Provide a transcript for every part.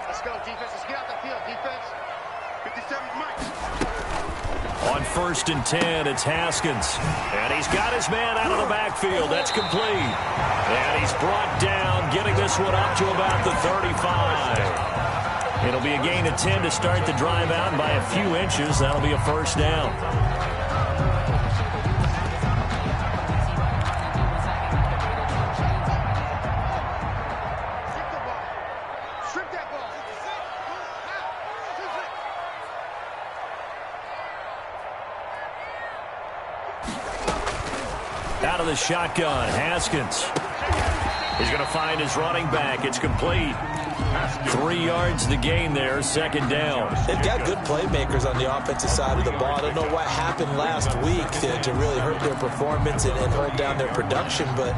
Let's go, defense. Let's get out the field, defense. 57 Mike. On 1st and 10, it's Haskins. And he's got his man out of the backfield. That's complete. And he's brought down, getting this one up to about the 35. It'll be a gain of 10 to start the drive out by a few inches. That'll be a first down. Out of the shotgun, Haskins. He's going to find his running back. It's complete. 3 yards the gain there, 2nd down. They've got good playmakers on the offensive side of the ball. I don't know what happened last week to really hurt their performance and hold down their production, but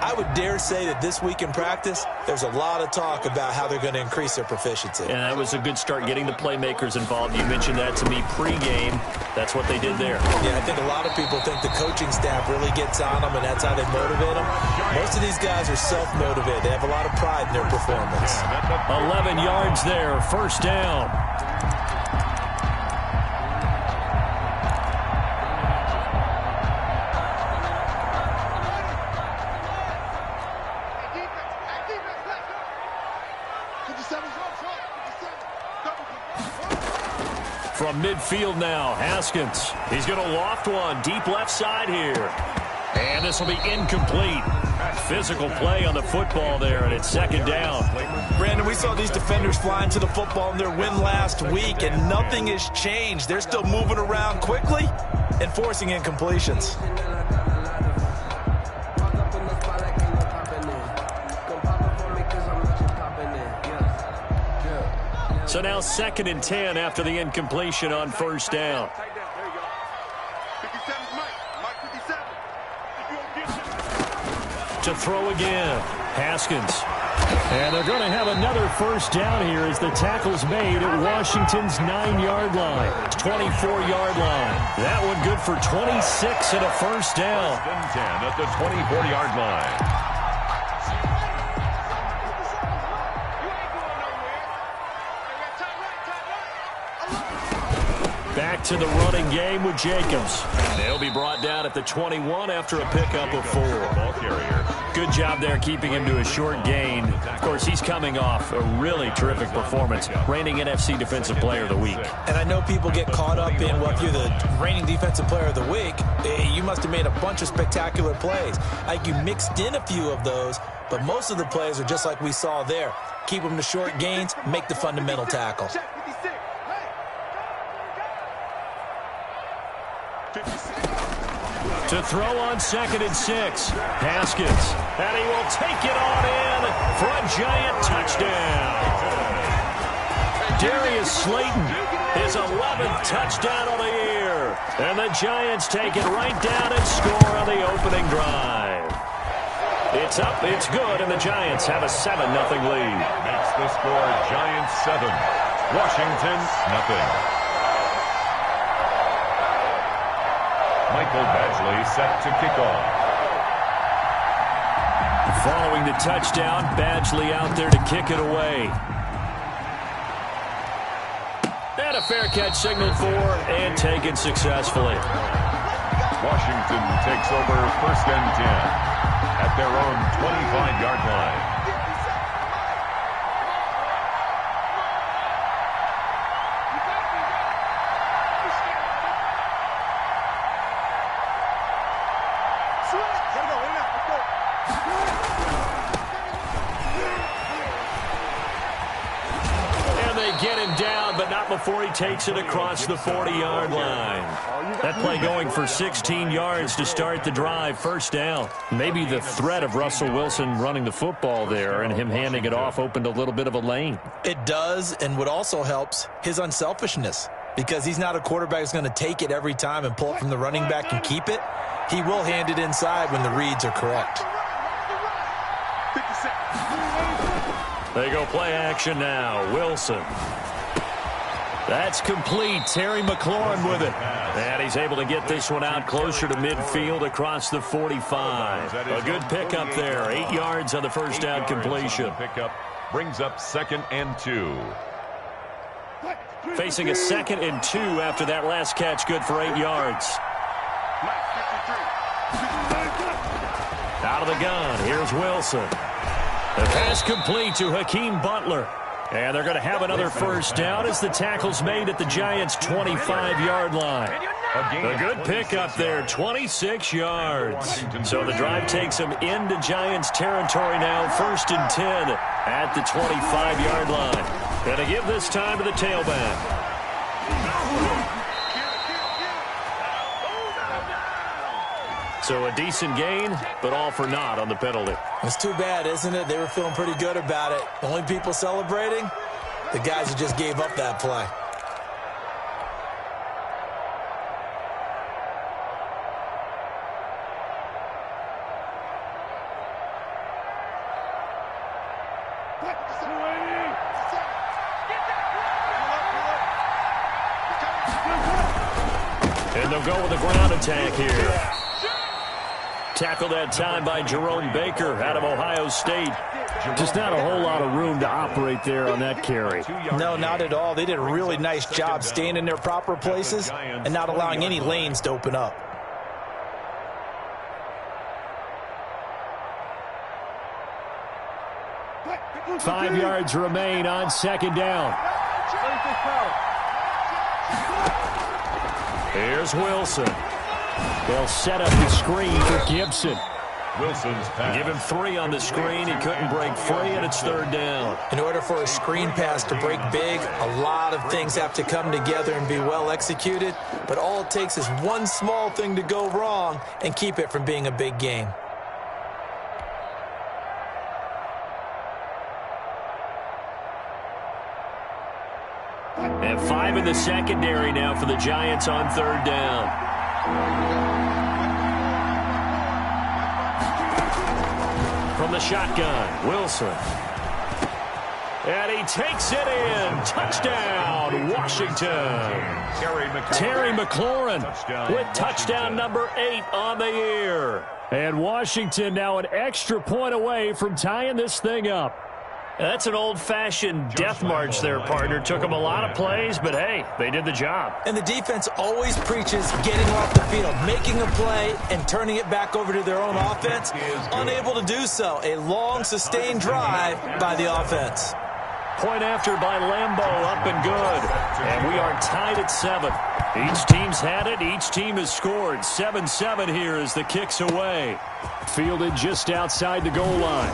I would dare say that this week in practice, there's a lot of talk about how they're going to increase their proficiency. And that was a good start getting the playmakers involved. You mentioned that to me pregame. That's what they did there. Yeah, I think a lot of people think the coaching staff really gets on them, and that's how they motivate them. Most of these guys are self-motivated. They have a lot of pride in their performance. 11 yards there, 1st down. From midfield now, Haskins. He's going to loft one deep left side here. And this will be incomplete. Physical play on the football there, and it's 2nd down. Brandon, we saw these defenders flying to the football in their win last week, and nothing has changed. They're still moving around quickly and forcing incompletions. So now 2nd and 10 after the incompletion on 1st down. To throw again, Haskins. And they're going to have another 1st down here as the tackle's made at Washington's 9-yard line. 24-yard line. That one good for 26 and a 1st down. 10 at the 24-yard line. Back to the running game with Jacobs. They'll be brought down at the 21 after a pickup of 4. Ball carrier. Good job there keeping him to a short gain. Of course, he's coming off a really terrific performance, reigning NFC Defensive Player of the Week. And I know people get caught up in, well, if you're the reigning Defensive Player of the Week, you must have made a bunch of spectacular plays. Like you mixed in a few of those, but most of the plays are just like we saw there. Keep them to short gains, make the fundamental tackle. To throw on 2nd and 6. Haskins. And he will take it on in for a giant touchdown. Darius Slayton, his 11th touchdown of the year. And the Giants take it right down and score on the opening drive. It's up, it's good, and the Giants have a 7-0 lead. Makes the score Giants 7. Washington nothing. Michael Badgley set to kick off. Following the touchdown, Badgley out there to kick it away. And a fair catch signaled for and taken successfully. Washington takes over 1st and 10 at their own 25-yard line. Before he takes it across the 40-yard line. That play going for 16 yards to start the drive, 1st down. Maybe the threat of Russell Wilson running the football there and him handing it off opened a little bit of a lane. It does, and what also helps, his unselfishness. Because he's not a quarterback who's going to take it every time and pull it from the running back and keep it. He will hand it inside when the reads are correct. They go play action now. Wilson. That's complete. Terry McLaurin with it. And he's able to get this one out closer to midfield across the 45. A good pickup there. 8 yards on the first down completion. Pickup brings up 2nd and 2. Facing a 2nd and 2 after that last catch, good for 8 yards. Out of the gun, here's Wilson. The pass complete to Hakeem Butler. And they're going to have another first down as the tackle's made at the Giants' 25-yard line. A good pickup there, 26 yards. So the drive takes them into Giants territory now, 1st and 10 at the 25-yard line. Going to give this time to the tailback. So a decent gain, but all for naught on the penalty. It's too bad, isn't it? They were feeling pretty good about it. The only people celebrating, the guys who just gave up that play. And they'll go with a ground attack here. Tackled that time by Jerome Baker out of Ohio State. Just not a whole lot of room to operate there on that carry. No, not at all. They did a really nice job staying in their proper places and not allowing any lanes to open up. Five yards remain on 2nd down. Here's Wilson. They'll set up the screen for Gibson. Wilson's pass. Give him 3 on the screen. He couldn't break free, and it's 3rd down. In order for a screen pass to break big, a lot of things have to come together and be well executed. But all it takes is one small thing to go wrong and keep it from being a big game. And 5 in the secondary now for the Giants on 3rd down. From the shotgun, Wilson. And he takes it in. Touchdown, Washington. Terry McLaurin with touchdown number 8 on the year. And Washington now an extra point away from tying this thing up. That's an old-fashioned death march there, partner. Took them a lot of plays, but hey, they did the job. And the defense always preaches getting off the field, making a play, and turning it back over to their own offense. Unable to do so. A long, sustained drive by the offense. Point after by Lambo, up and good. And we are tied at 7. Each team's had it. Each team has scored. 7-7 here as the kick's away. Fielded just outside the goal line.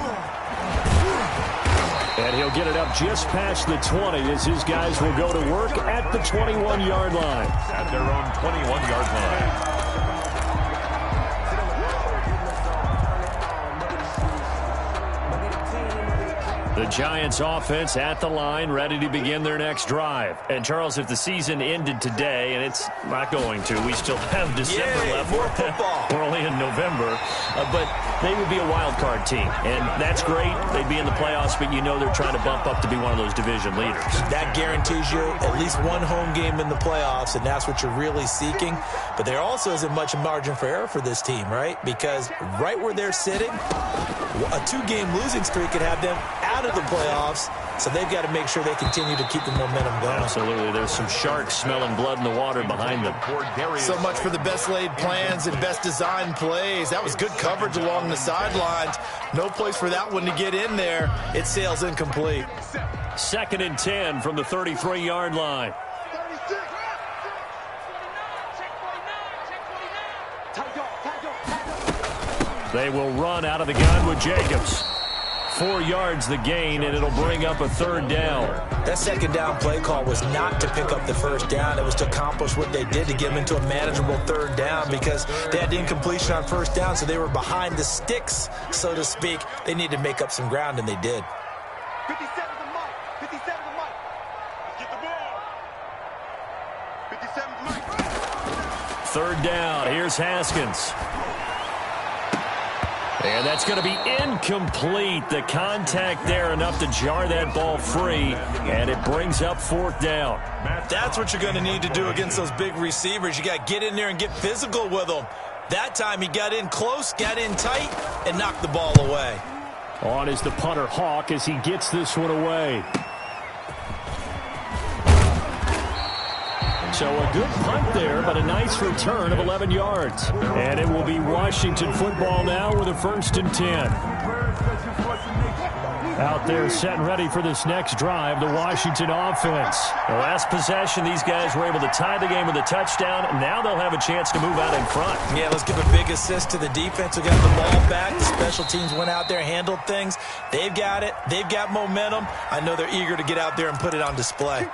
And he'll get it up just past the 20 as his guys will go to work at the 21-yard line. At their own 21-yard line. The Giants offense at the line, ready to begin their next drive. And, Charles, if the season ended today, and it's not going to, we still have December left. More football. We're only in November. But they would be a wild card team. And that's great. They'd be in the playoffs, but you know they're trying to bump up to be one of those division leaders. That guarantees you at least one home game in the playoffs, and that's what you're really seeking. But there also isn't much margin for error for this team, right? Because right where they're sitting, a 2-game losing streak could have them out of the playoffs, so they've got to make sure they continue to keep the momentum going. Absolutely. There's some sharks smelling blood in the water behind them. So much for the best laid plans and best designed plays. That was good coverage along the sidelines. No place for that one to get in there. It sails incomplete. 2nd and 10 from the 33-yard line. They will run out of the gun with Jacobs. 4 yards the gain, and it'll bring up a 3rd down. That 2nd down play call was not to pick up the 1st down. It was to accomplish what they did to get them into a manageable 3rd down because they had the incompletion on 1st down, so they were behind the sticks, so to speak. They needed to make up some ground, and they did. 57 to Mike. 57 to Mike. Get the ball. 57 to Mike. 3rd down. Here's Haskins. And that's going to be incomplete. The contact there enough to jar that ball free, and it brings up 4th down. That's what you're going to need to do against those big receivers. You got to get in there and get physical with them. That time he got in close, got in tight, and knocked the ball away. On is the punter, Hawk, as he gets this one away. So a good punt there, but a nice return of 11 yards. And it will be Washington football now with a 1st and 10. Out there set and ready for this next drive, the Washington offense. The last possession, these guys were able to tie the game with a touchdown. Now they'll have a chance to move out in front. Yeah, let's give a big assist to the defense who got the ball back. The special teams went out there, handled things. They've got it. They've got momentum. I know they're eager to get out there and put it on display.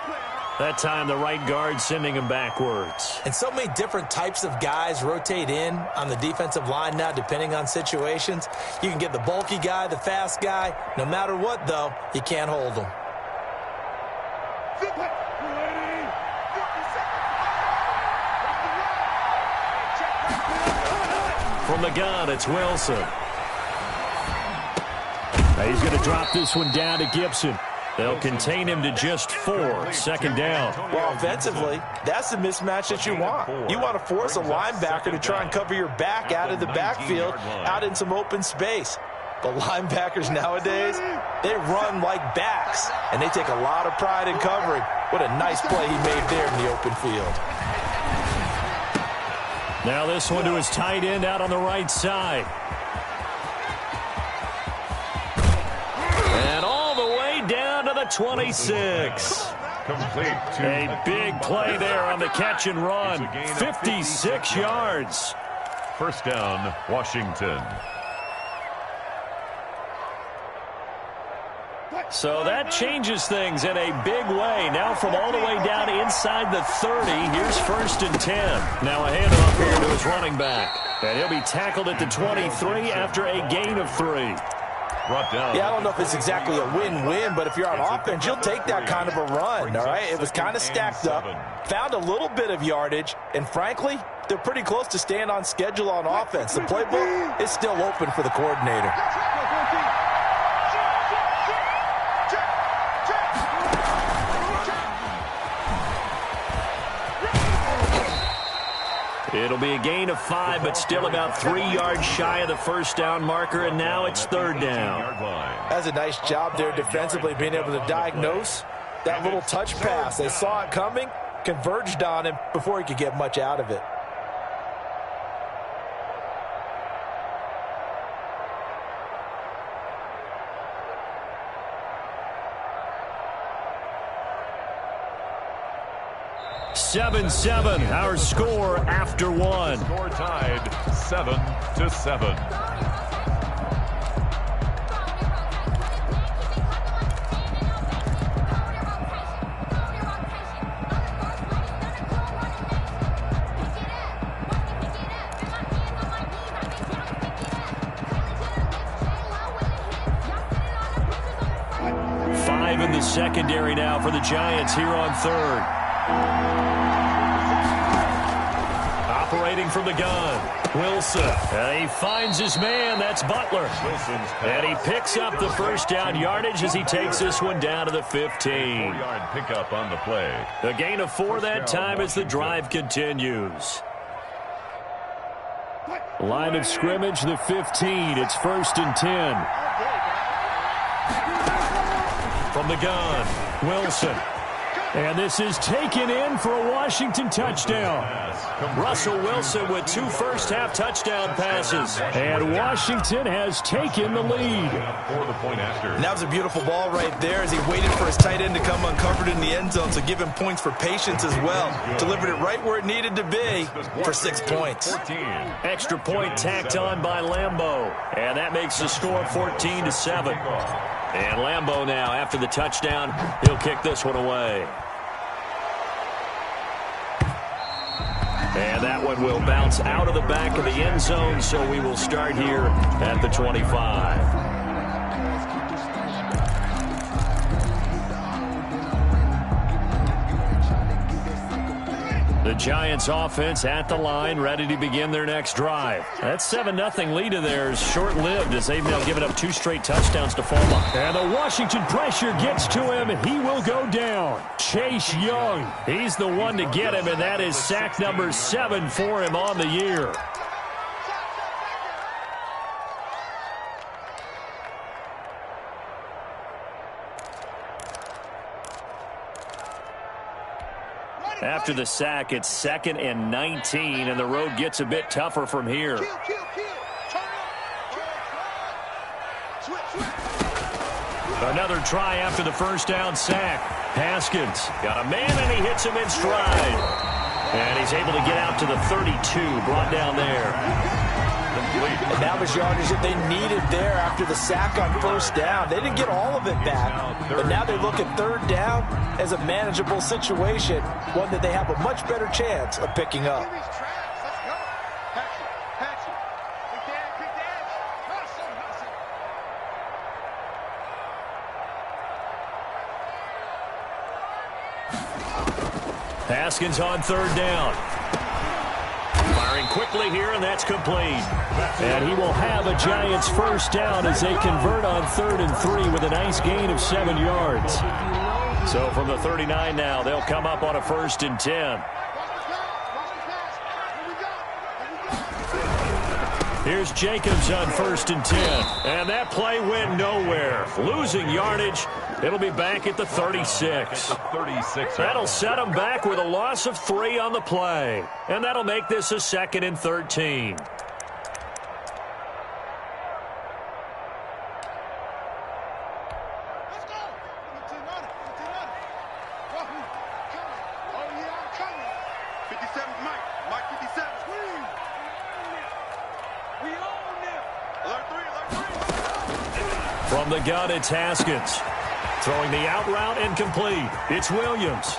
That time, the right guard sending him backwards. And so many different types of guys rotate in on the defensive line now, depending on situations. You can get the bulky guy, the fast guy. No matter what, though, you can't hold them. From the gun, it's Wilson. He's going to drop this one down to Gibson. They'll contain him to just 4. 2nd down. Well, offensively, that's the mismatch that you want. You want to force a linebacker to try and cover your back out of the backfield, out in some open space. But linebackers nowadays, they run like backs, and they take a lot of pride in covering. What a nice play he made there in the open field. Now this one to his tight end out on the right side. And all the way down to the 26. Complete. A big play there on the catch and run. 56 yards. 1st down, Washington. So that changes things in a big way. Now from all the way down inside the 30, here's 1st and 10. Now a handoff here to his running back. And he'll be tackled at the 23 after a gain of 3. Yeah, I don't know if it's exactly a win-win, but if you're on offense, you'll take that kind of a run, all right? It was kind of stacked up, found a little bit of yardage, and frankly, they're pretty close to staying on schedule on offense. The playbook is still open for the coordinator. It'll be a gain of 5, but still about 3 yards shy of the 1st down marker, and now it's 3rd down. That's a nice job there defensively, being able to diagnose that little touch pass. They saw it coming, converged on him before he could get much out of it. Seven, our score after 1. Score tied 7-7. Five in the secondary now for the Giants here on 3rd. Operating from the gun, Wilson. And he finds his man. That's Butler. And he picks up the 1st down yardage as he takes this one down to the 15. 4-yard pickup on the play. A gain of 4 that time as the drive continues. Line of scrimmage, the 15. It's 1st and 10. From the gun, Wilson. And this is taken in for a Washington touchdown. Russell Wilson with 2 first-half touchdown passes. And Washington has taken the lead. And that was a beautiful ball right there as he waited for his tight end to come uncovered in the end zone, so give him points for patience as well. Delivered it right where it needed to be for 6 points. Extra point tacked on by Lambeau. And that makes the score 14-7. And Lambeau now, after the touchdown, he'll kick this one away. And that one will bounce out of the back of the end zone, so we will start here at the 25. The Giants offense at the line, ready to begin their next drive. That 7-0 lead of theirs short-lived as they've now given up 2 straight touchdowns to Fulham. And the Washington pressure gets to him. He will go down. Chase Young. He's the one to get him, and that is sack number 7 for him on the year. After the sack, it's 2nd and 19, and the road gets a bit tougher from here. Another try after the first down sack. Haskins got a man, and he hits him in stride. And he's able to get out to the 32, brought down there. And that was yardage that they needed there after the sack on first down. They didn't get all of it back, but now they look at third down as a manageable situation, one that they have a much better chance of picking up. Haskins on third down. Firing quickly here, and that's complete. And he will have a Giants first down as they convert on 3rd and 3 with a nice gain of 7 yards. So from the 39 now, they'll come up on a 1st and 10. Here's Jacobs on 1st and 10. And that play went nowhere. Losing yardage. It'll be back at the 36. That'll set them back with a loss of 3 on the play. And that'll make this a 2nd and 13. From the gun, it's Haskins. Throwing the out route incomplete. It's Williams.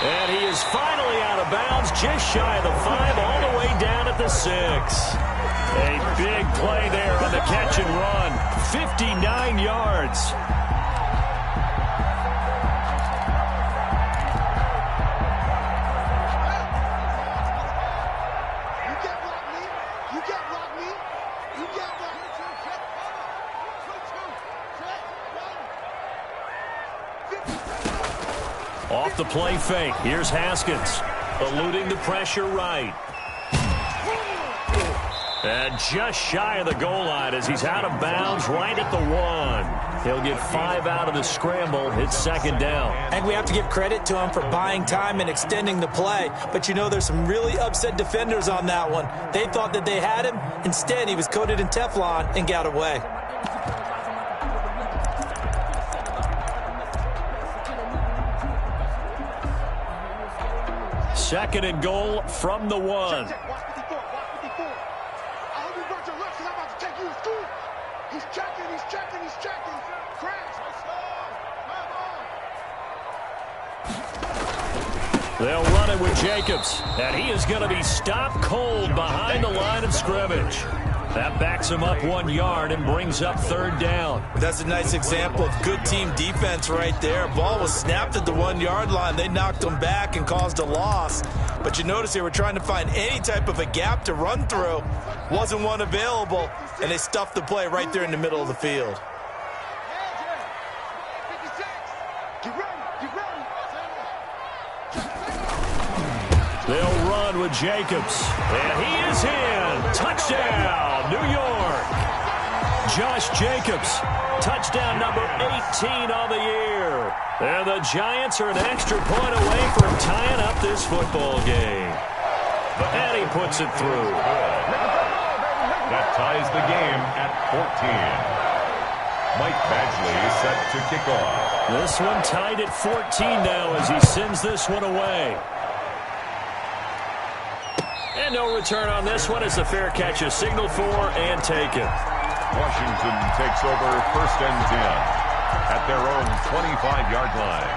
And he is finally out of bounds, just shy of the 5, all the way down at the 6. A big play there on the catch and run. 59 yards. Off the play fake. Here's Haskins. Eluding the pressure right. And just shy of the goal line as he's out of bounds right at the 1. He'll get 5 out of the scramble. It's 2nd down. And we have to give credit to him for buying time and extending the play. But you know, there's some really upset defenders on that one. They thought that they had him. Instead, he was coated in Teflon and got away. Second and goal from the 1. They'll run it with Jacobs, and he is going to be stopped cold behind the line of scrimmage. That backs him up 1 yard and brings up 3rd down. That's a nice example of good team defense right there. Ball was snapped at the 1 yard line. They knocked him back and caused a loss. But you notice they were trying to find any type of a gap to run through. Wasn't one available, and they stuffed the play right there in the middle of the field. They'll run with Jacobs, and he is in. Touchdown, New York. Josh Jacobs, touchdown number 18 on the year. And the Giants are an extra point away from tying up this football game. And he puts it through. That ties the game at 14. Mike Badgley set to kick off. This one tied at 14 now as he sends this one away. And no return on this one as the fair catch is signaled for and taken. Washington takes over 1st and 10 at their own 25-yard line.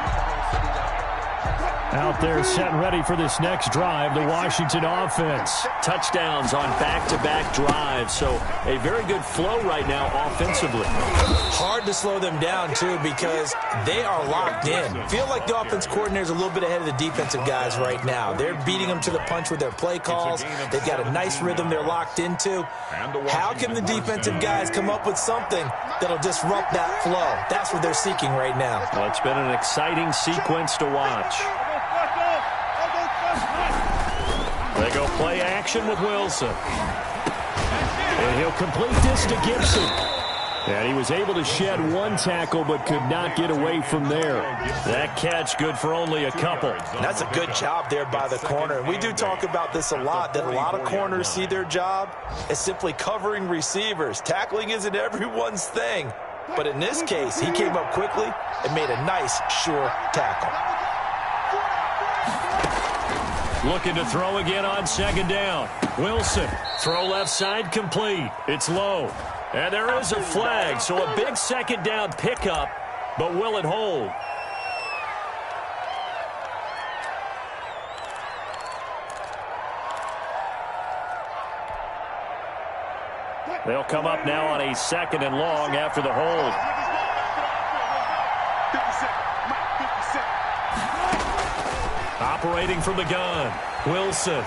Out there set and ready for this next drive, the Washington offense. Touchdowns on back-to-back drives, so a very good flow right now offensively. Hard to slow them down, too, because they are locked in. Feel like the offense coordinator is a little bit ahead of the defensive guys right now. They're beating them to the punch with their play calls. They've got a nice rhythm they're locked into. How can the defensive guys come up with something that'll disrupt that flow? That's what they're seeking right now. Well, it's been an exciting sequence to watch. They go play action with Wilson. And he'll complete this to Gibson. And he was able to shed one tackle but could not get away from there. That catch good for only a couple. That's a good job there by the corner. And we do talk about this a lot, that a lot of corners see their job as simply covering receivers. Tackling isn't everyone's thing. But in this case, he came up quickly and made a nice, sure tackle. Looking to throw again on second down. Wilson, throw left side, complete. It's low. And there is a flag, so a big second down pickup, but will it hold? They'll come up now on a second and long after the hold. Operating from the gun, Wilson.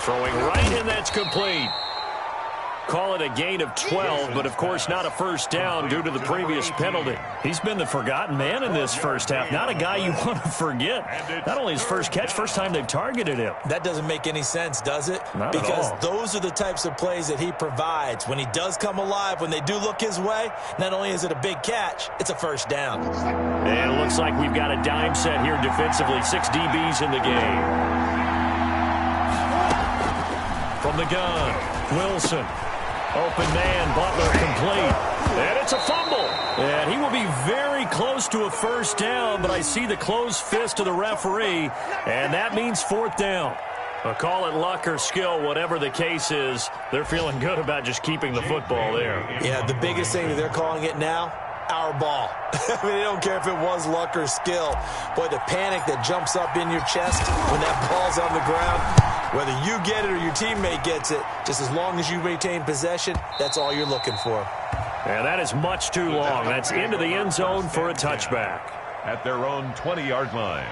Throwing right in, that's complete. Call it a gain of 12, but of course not a first down due to the previous penalty. He's been the forgotten man in this first half. Not a guy you want to forget. Not only his first catch, first time they've targeted him. That doesn't make any sense, does it? Not because at all. Those are the types of plays that he provides. When he does come alive, when they do look his way, not only is it a big catch, it's a first down. And it looks like we've got a dime set here defensively. 6 DBs in the game. From the gun, Wilson. Open man, Butler complete. And it's a fumble. And he will be very close to a first down, but I see the closed fist of the referee, and that means fourth down. But call it luck or skill, whatever the case is, they're feeling good about just keeping the football there. Yeah, the biggest thing that they're calling it now, our ball. I mean, they don't care if it was luck or skill. Boy, the panic that jumps up in your chest when that ball's on the ground, whether you get it or your teammate gets it, just as long as you maintain possession, that's all you're looking for. And that is much too long. That's into the end zone for a touchback. At their own 20-yard line.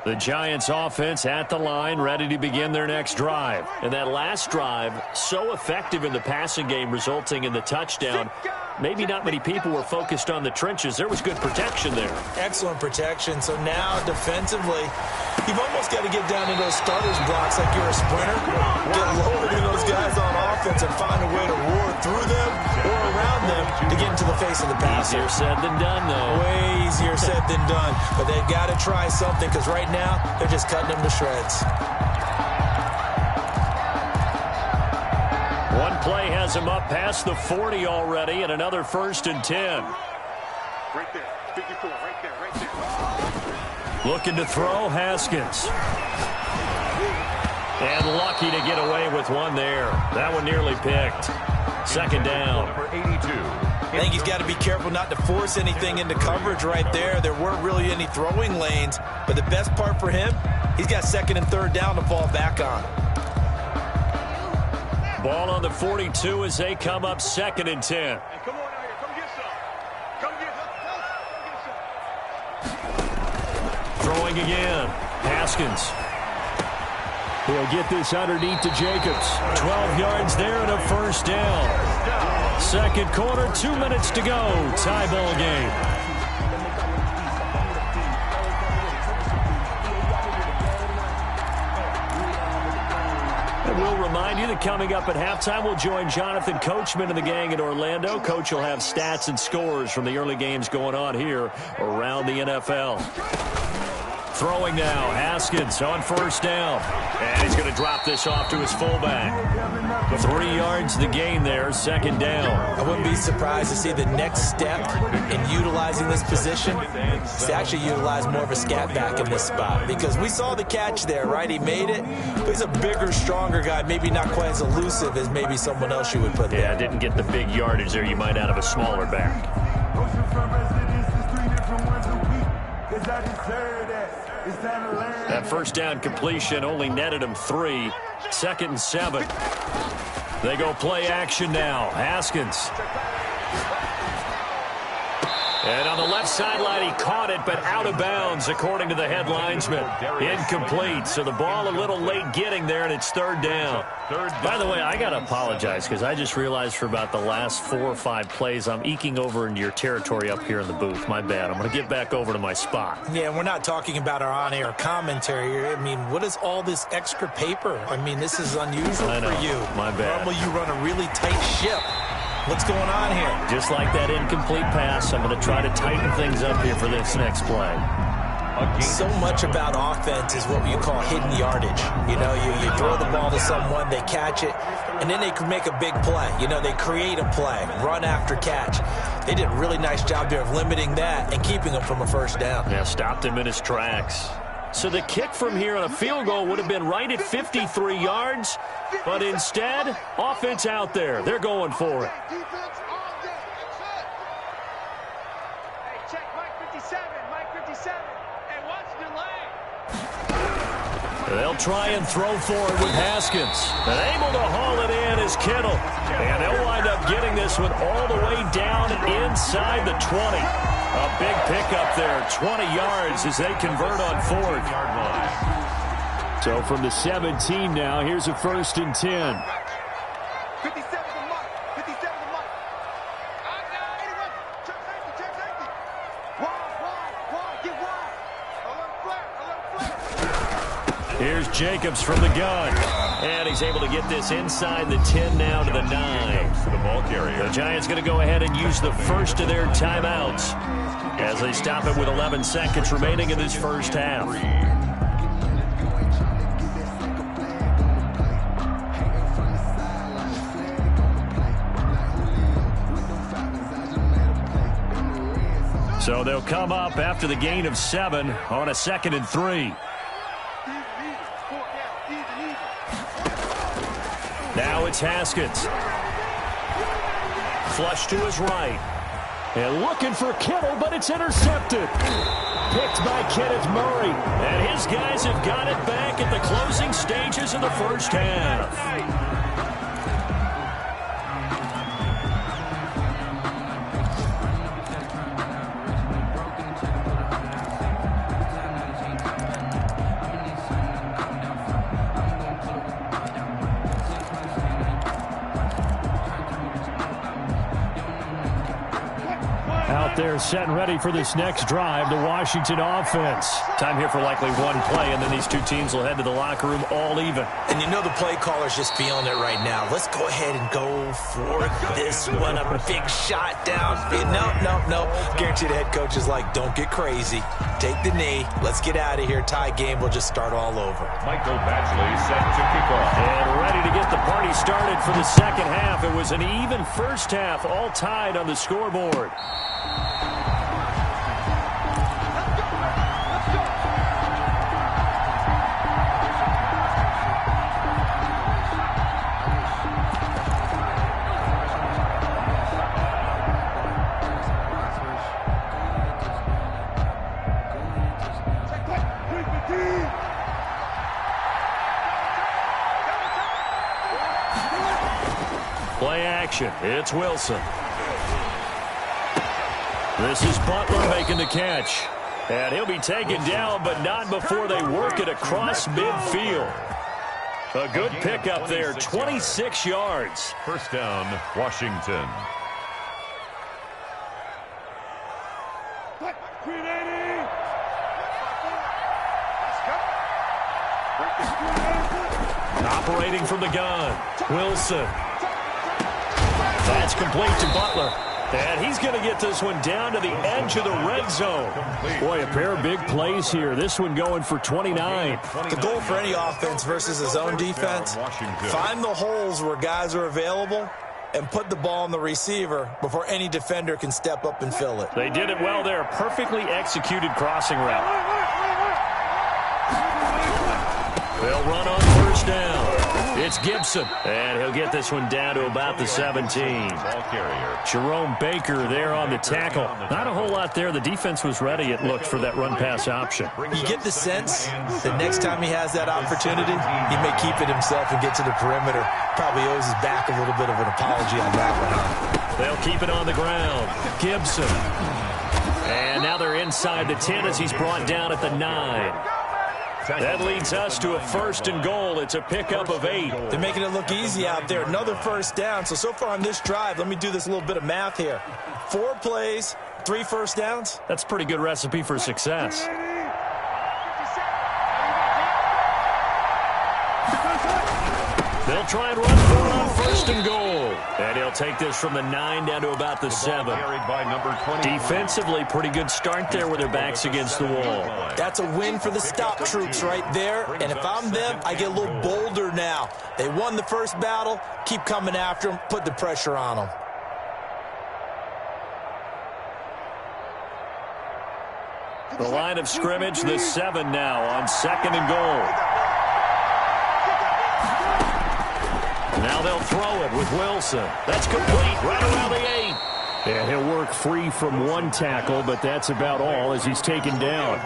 The Giants offense at the line, ready to begin their next drive. And that last drive, so effective in the passing game, resulting in the touchdown. Maybe not many people were focused on the trenches. There was good protection there. Excellent protection. So now, defensively, you've almost got to get down to those starters blocks like you're a sprinter. Get lower than those guys on offense and find a way to roar through them or around them to get into the face of the passer. Easier said than done, though. Way easier said than done. But they've got to try something because right now they're just cutting them to shreds. One play has him up past the 40 already, and another 1st and 10. Right there, 54, right there. Looking to throw, Haskins. And lucky to get away with one there. That one nearly picked. Second down. Number 82. I think he's got to be careful not to force anything into coverage right there. There weren't really any throwing lanes, but the best part for him, he's got 2nd and 3rd down to fall back on. Ball on the 42 as they come up 2nd and 10. Hey, come on out here, come get some. Come get some. Throwing again. Haskins. He'll get this underneath to Jacobs. 12 yards there and a first down. Second quarter, 2 minutes to go. Tie ball game. We'll remind you that coming up at halftime, we'll join Jonathan Coachman and the gang in Orlando. Coach will have stats and scores from the early games going on here around the NFL. Throwing now, Haskins on first down. And he's going to drop this off to his fullback. 3 yards the gain there, second down. I wouldn't be surprised to see the next step in utilizing this position is to actually utilize more of a scat back in this spot, because we saw the catch there, right? He made it, but he's a bigger, stronger guy, maybe not quite as elusive as maybe someone else you would put there. Yeah, didn't get the big yardage there you might out of a smaller back. That first down completion only netted him 3. 2nd and 7. They go play action now. Haskins. And on the left sideline, he caught it, but out of bounds, according to the head linesman. Incomplete, so the ball a little late getting there, and it's 3rd down. By the way, I got to apologize, because I just realized for about the last 4 or 5 plays, I'm eking over into your territory up here in the booth. My bad. I'm going to get back over to my spot. Yeah, we're not talking about our on-air commentary. I mean, what is all this extra paper? I mean, this is unusual for you. My bad. Normally, you run a really tight ship. What's going on here? Just like that incomplete pass, I'm going to try to tighten things up here for this next play. So much about offense is what you call hidden yardage. You know, you throw the ball to someone, they catch it, and then they can make a big play. You know, they create a play, run after catch. They did a really nice job there of limiting that and keeping him from a first down. Yeah, stopped him in his tracks. So the kick from here on a field goal would have been right at 53 yards, but instead, offense out there. They're going for it. They'll try and throw for it with Haskins. And able to haul it in is Kittle. And they'll wind up getting this one all the way down inside the 20. A big pickup there, 20 yards as they convert on 4th. So from the 17 now, here's a 1st and 10. 57 the mark. 57 the mark. Check safety. Wide. Get wide. A little flat. Here's Jacobs from the gun. And he's able to get this inside the 10 now to the 9. The ball carrier. The Giants going to go ahead and use the first of their timeouts as they stop it with 11 seconds remaining in this first half. So they'll come up after the gain of 7 on a 2nd and 3. Now it's Haskins. Flush to his right. And looking for Kittle, but it's intercepted. Picked by Kenneth Murray. And his guys have got it back at the closing stages of the first half. They're set and ready for this next drive, the Washington offense. Time here for likely one play, and then these two teams will head to the locker room all even. And you know the play caller's just feeling it right now. Let's go ahead and go for this one. A big shot down. No. Guarantee the head coach is like, don't get crazy. Take the knee. Let's get out of here. Tie game. We'll just start all over. Michael Badgley set to kick off. And ready to get the party started for the second half. It was an even first half, all tied on the scoreboard. Play action. It's Wilson. This is Butler making the catch. And he'll be taken down, but not before they work it across midfield. A good pickup there, 26 yards. First down, Washington. Operating from the gun, Wilson. That's complete to Butler. And he's going to get this one down to the edge of the red zone. Boy, a pair of big plays here. This one going for 29. The goal for any offense versus a zone defense, find the holes where guys are available and put the ball on the receiver before any defender can step up and fill it. They did it well there. Perfectly executed crossing route. They'll run on first down. It's Gibson, and he'll get this one down to about the 17. Jerome Baker there on the tackle. Not a whole lot there. The defense was ready, it looked, for that run-pass option. You get the sense that next time he has that opportunity, he may keep it himself and get to the perimeter. Probably owes his back a little bit of an apology on that one. They'll keep it on the ground. Gibson. And now they're inside the 10 as he's brought down at the 9. That leads us to a 1st and goal. It's a pickup of 8. They're making it look easy out there. Another first down. So far on this drive, let me do this little bit of math here. 4 plays, 3 first downs. That's a pretty good recipe for success. They'll try and run for it on 1st and goal. And he'll take this from the 9 down to about the 7. Defensively, pretty good start there with their backs against the wall. That's a win for the stop troops right there. And if I'm them, I get a little bolder now. They won the first battle. Keep coming after them. Put the pressure on them. The line of scrimmage, the 7 now on 2nd and goal. Now they'll throw it with Wilson. That's complete right around the 8. And he'll work free from 1 tackle, but that's about all as he's taken down.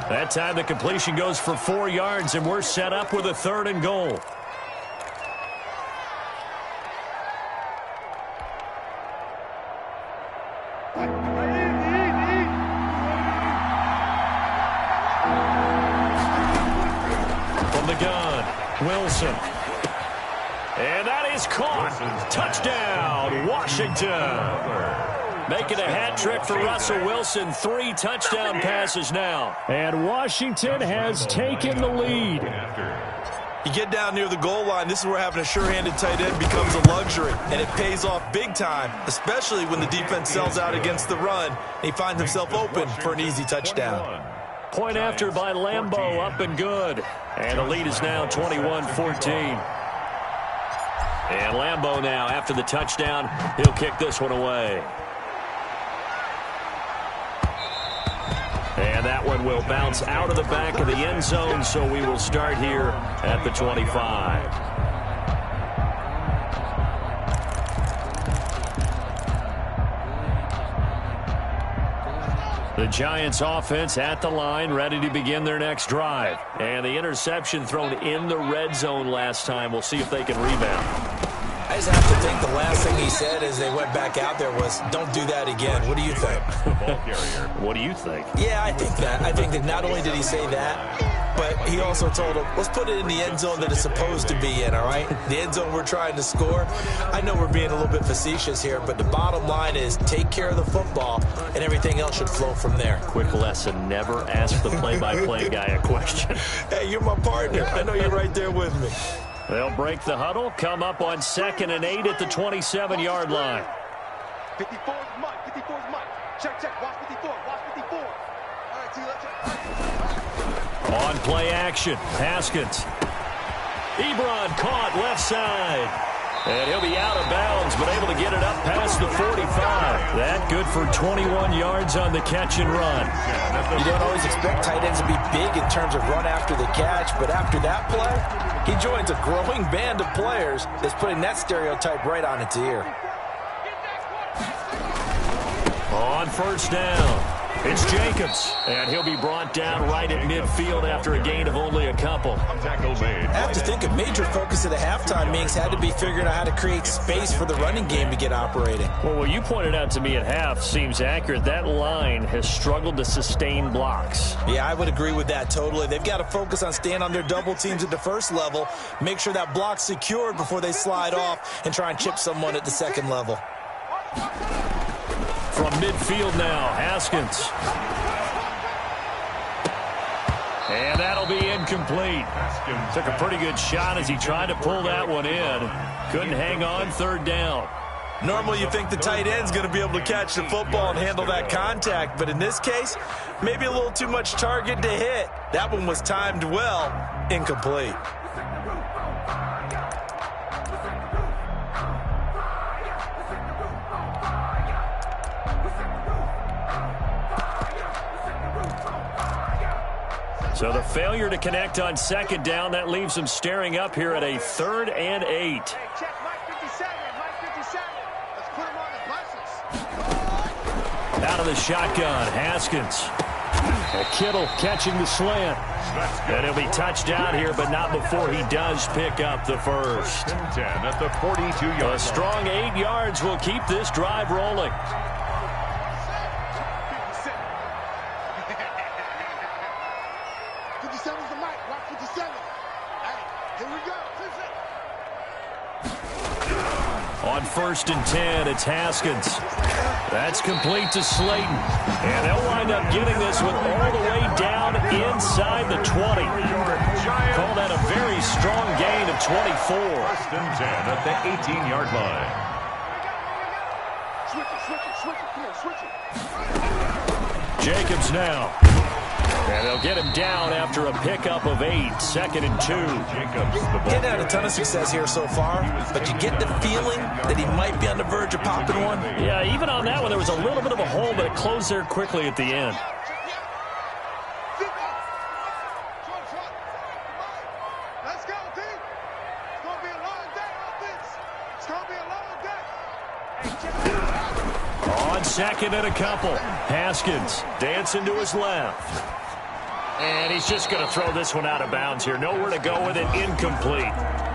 That time the completion goes for 4 yards, and we're set up with a 3rd and goal. From the gun, Wilson. And that is caught. Touchdown, Washington. Making a hat trick for Russell Wilson. 3 touchdown passes now. And Washington has taken the lead. You get down near the goal line, this is where having a sure-handed tight end becomes a luxury, and it pays off big time, especially when the defense sells out against the run, and he finds himself open for an easy touchdown. Point after by Lambeau, up and good. And the lead is now 21-14. And Lambeau now, after the touchdown, he'll kick this one away. And that one will bounce out of the back of the end zone, so we will start here at the 25. The Giants offense at the line, ready to begin their next drive. And the interception thrown in the red zone last time. We'll see if they can rebound. I just have to think the last thing he said as they went back out there was, don't do that again. What do you think? What do you think? Yeah, I think that. I think that not only did he say that, but he also told him, let's put it in the end zone that it's supposed to be in, all right? The end zone we're trying to score. I know we're being a little bit facetious here, but the bottom line is take care of the football, and everything else should flow from there. Quick lesson, never ask the play-by-play guy a question. Hey, you're my partner. I know you're right there with me. They'll break the huddle, come up on 2nd and 8 at the 27-yard line. 54 is Mike. 54 is Mike. Check. Watch 54. Watch 54. All right, T, let's check. On play action, Haskins. Ebron caught left side. And he'll be out of bounds, but able to get it up past the 45. That good for 21 yards on the catch and run. You don't always expect tight ends to be big in terms of run after the catch, but after that play, he joins a growing band of players that's putting that stereotype right on its ear. On first down, it's Jacobs, and he'll be brought down right at midfield after a gain of only a couple. I have to think a major focus of the halftime meetings had to be figuring out how to create space for the running game to get operating. Well, what you pointed out to me at half seems accurate. That line has struggled to sustain blocks. Yeah, I would agree with that totally. They've got to focus on staying on their double teams at the first level, make sure that block's secured before they slide off and try and chip someone at the second level. From midfield now, Haskins. And that'll be incomplete. Took a pretty good shot as he tried to pull that one in. Couldn't hang on, 3rd down. Normally you think the tight end's going to be able to catch the football and handle that contact, but in this case, maybe a little too much target to hit. That one was timed well, incomplete. So the failure to connect on second down, that leaves them staring up here at a 3rd and 8. Hey, check Mike 57. Mike 57. Let's put him on the buses. Out of the shotgun, Haskins. And Kittle catching the slant. And he'll be touched down here, but not before he does pick up the first. 10 at the 42-yard line. A strong 8 yards will keep this drive rolling. 57's the mic. Watch 57. Hey, here we go. On 1st and 10, it's Haskins. That's complete to Slayton. And they'll wind up getting this with all the way down inside the 20. Call that a very strong gain of 24. 1st and 10 at the 18-yard line. Switch it. Come here, switch it. Jacobs now. And they'll get him down after a pickup of 8, 2nd and 2. Jacobs, the ball. Getting had a ton of success here so far, but you get the feeling that he might be on the verge of popping one. Yeah, even on that one, there was a little bit of a hole, but it closed there quickly at the end. Let's go, team. It's going to be a long day on this. It's going to be a long day. On 2nd and a couple, Haskins dancing to his left. And he's just going to throw this one out of bounds here. Nowhere to go with it, incomplete.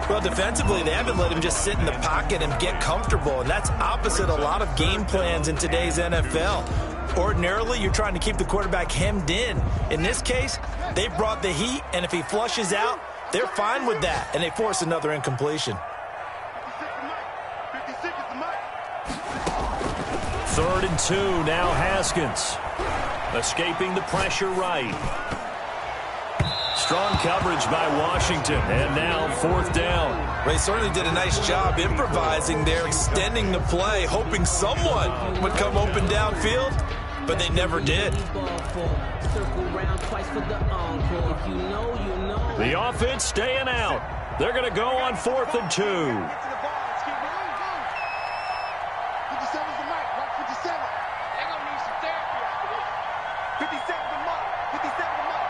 Well, defensively, they haven't let him just sit in the pocket and get comfortable, and that's opposite a lot of game plans in today's NFL. Ordinarily, you're trying to keep the quarterback hemmed in. In this case, they brought the heat, and if he flushes out, they're fine with that, and they force another incompletion. 3rd and 2, now Haskins. Escaping the pressure right. Strong coverage by Washington, and now 4th down. They certainly did a nice job improvising there, extending the play, hoping someone would come open downfield, but they never did. The offense staying out. They're going to go on 4th and 2. 57's the mic. Watch 57. They're going to need some therapy after this. 57's the mic. 57's the mic.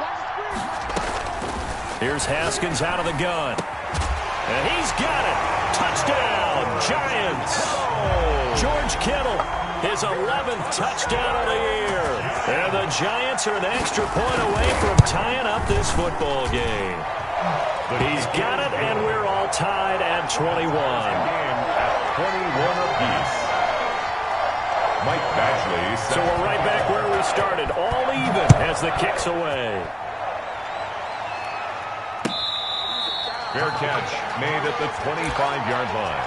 Watch the screen. Here's Haskins out of the gun. And he's got it. Touchdown, Giants. George Kittle, his 11th touchdown of the year. And the Giants are an extra point away from tying up this football game. He's got it, and we're all tied at 21. Game at 21 apiece. Mike Badgley. So we're right back where we started, all even as the kick's away. Fair catch made at the 25-yard line.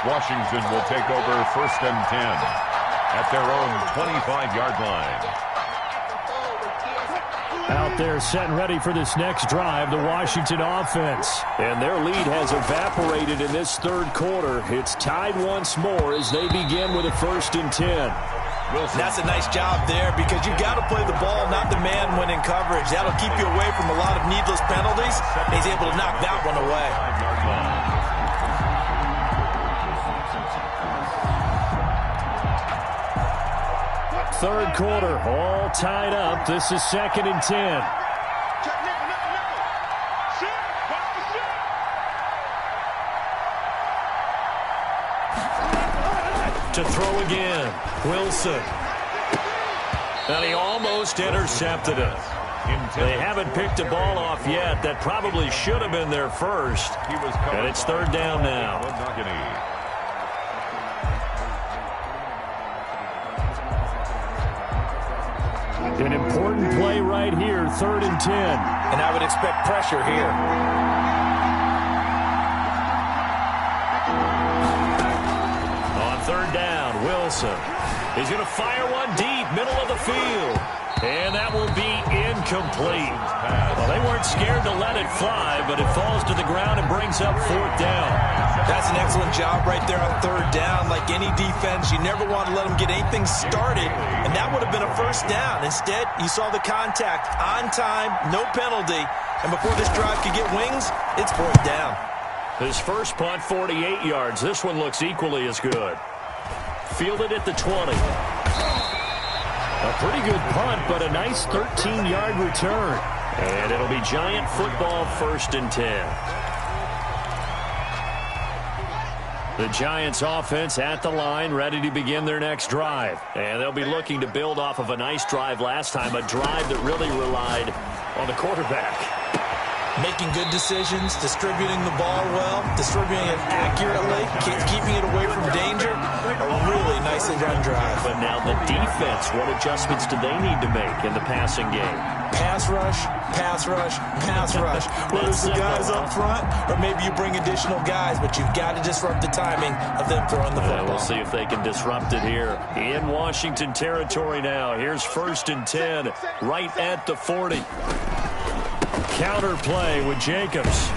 Washington will take over 1st and 10 at their own 25-yard line. Out there set and ready for this next drive, the Washington offense. And their lead has evaporated in this 3rd quarter. It's tied once more as they begin with a 1st and 10. Wilson. That's a nice job there because you got to play the ball, not the man when in coverage. That'll keep you away from a lot of needless penalties. He's able to knock that one away. 5-yard line. Third quarter, all tied up. This is 2nd and 10. Check nickel. Shit. Watch the shit. To throw again, Wilson. And he almost intercepted it. They haven't picked a ball off yet. That probably should have been their first. And it's 3rd down now. An important play right here, 3rd and 10. And I would expect pressure here. On 3rd down, Wilson. He's going to fire one deep, middle of the field. And that will be incomplete. Well, they weren't scared to let it fly, but it falls to the ground and brings up 4th down. That's an excellent job right there on 3rd down. Like any defense, you never want to let them get anything started, and that would have been a 1st down. Instead, you saw the contact on time, no penalty, and before this drive could get wings, it's 4th down. His first punt, 48 yards. This one looks equally as good. Fielded at the 20. A pretty good punt, but a nice 13-yard return. And it'll be Giant football, 1st and 10. The Giants offense at the line, ready to begin their next drive. And they'll be looking to build off of a nice drive last time, a drive that really relied on the quarterback. Making good decisions, distributing the ball well, distributing it accurately, keeping it away from danger. A really nicely run drive. But now the defense, what adjustments do they need to make in the passing game? Pass rush, pass rush, pass rush. Whether it's the guys up front or maybe you bring additional guys, but you've got to disrupt the timing of them throwing the football. We'll see if they can disrupt it here in Washington territory now. Here's 1st and 10 right at the 40. Counter play with Jacobs.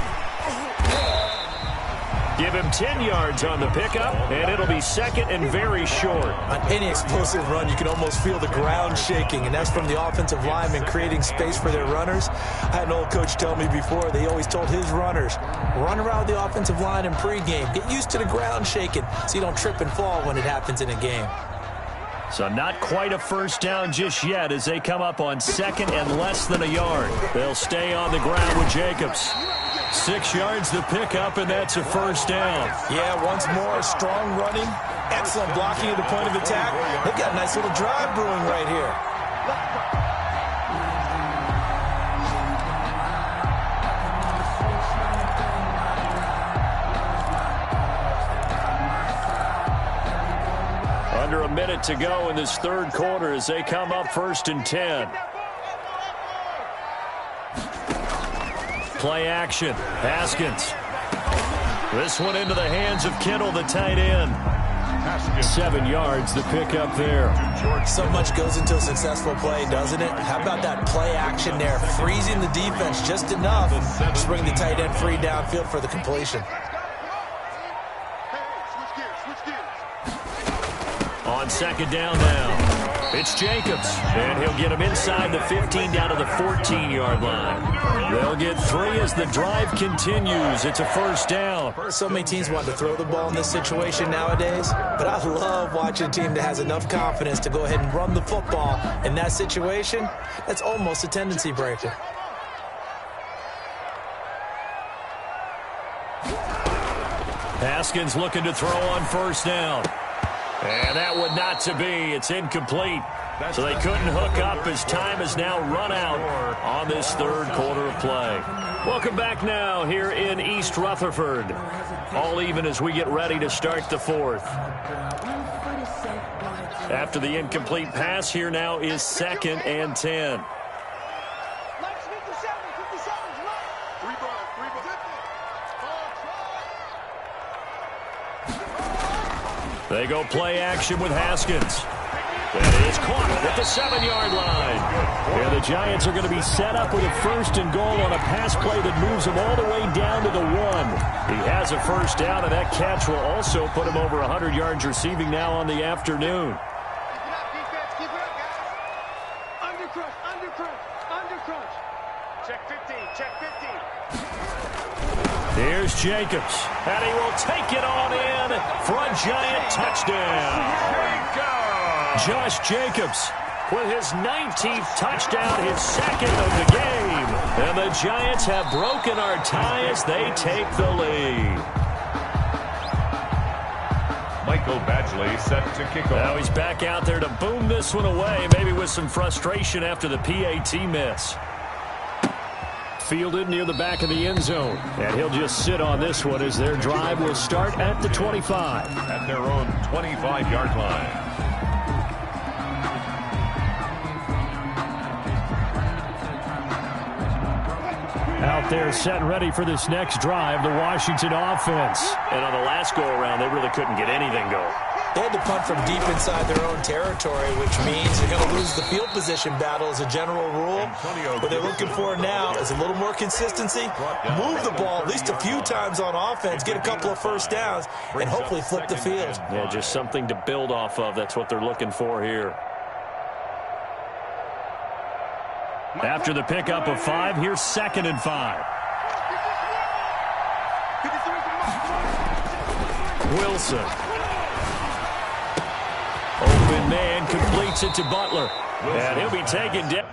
Give him 10 yards on the pickup, and it'll be 2nd and very short. On any explosive run, you can almost feel the ground shaking, and that's from the offensive linemen creating space for their runners. I had an old coach tell me before, they always told his runners, run around the offensive line in pregame. Get used to the ground shaking so you don't trip and fall when it happens in a game. So not quite a 1st down just yet as they come up on 2nd and less than a yard. They'll stay on the ground with Jacobs. 6 yards the pickup, and that's a 1st down. Yeah, once more, strong running, excellent blocking at the point of attack. They've got a nice little drive brewing right here. Under a minute to go in this 3rd quarter as they come up 1st and 10. Play action. Haskins. This one into the hands of Kittle, the tight end. 7 yards, the pickup there. So much goes into a successful play, doesn't it? How about that play action there? Freezing the defense just enough to bring the tight end free downfield for the completion. On 2nd down now. It's Jacobs, and he'll get him inside the 15 down to the 14-yard line. They'll get 3 as the drive continues. It's a 1st down. So many teams want to throw the ball in this situation nowadays, but I love watching a team that has enough confidence to go ahead and run the football. In that situation, that's almost a tendency breaker. Haskins looking to throw on 1st down. And that would not to be. It's incomplete. So they couldn't hook up as time has now run out on this 3rd quarter of play. Welcome back now here in East Rutherford. All even as we get ready to start the 4th. After the incomplete pass, here now is 2nd and 10. They go play action with Haskins. And it is caught at the 7-yard line. And the Giants are going to be set up with a 1st and goal on a pass play that moves them all the way down to the 1. He has a 1st down, and that catch will also put him over 100 yards receiving now on the afternoon. Keep it up, guys. Under crunch. Check 15, check 15. Here's Jacobs, and he will take it on in for a Giant touchdown. Josh Jacobs with his 19th touchdown, his 2nd of the game. And the Giants have broken our tie as they take the lead. Michael Badgley set to kick off. Now he's back out there to boom this one away, maybe with some frustration after the PAT miss. Fielded near the back of the end zone. And he'll just sit on this one as their drive will start at the 25. At their own 25-yard line. Out there set and ready for this next drive, the Washington offense. And on the last go-around, they really couldn't get anything going. They had to punt from deep inside their own territory, which means they're going to lose the field position battle as a general rule. What they're looking for now is a little more consistency, move the ball at least a few times on offense, get a couple of first downs, and hopefully flip the field. Yeah, just something to build off of. That's what they're looking for here. After the pickup of 5, here's 2nd and 5. Wilson. Open man completes it to Butler. And he'll be taken down.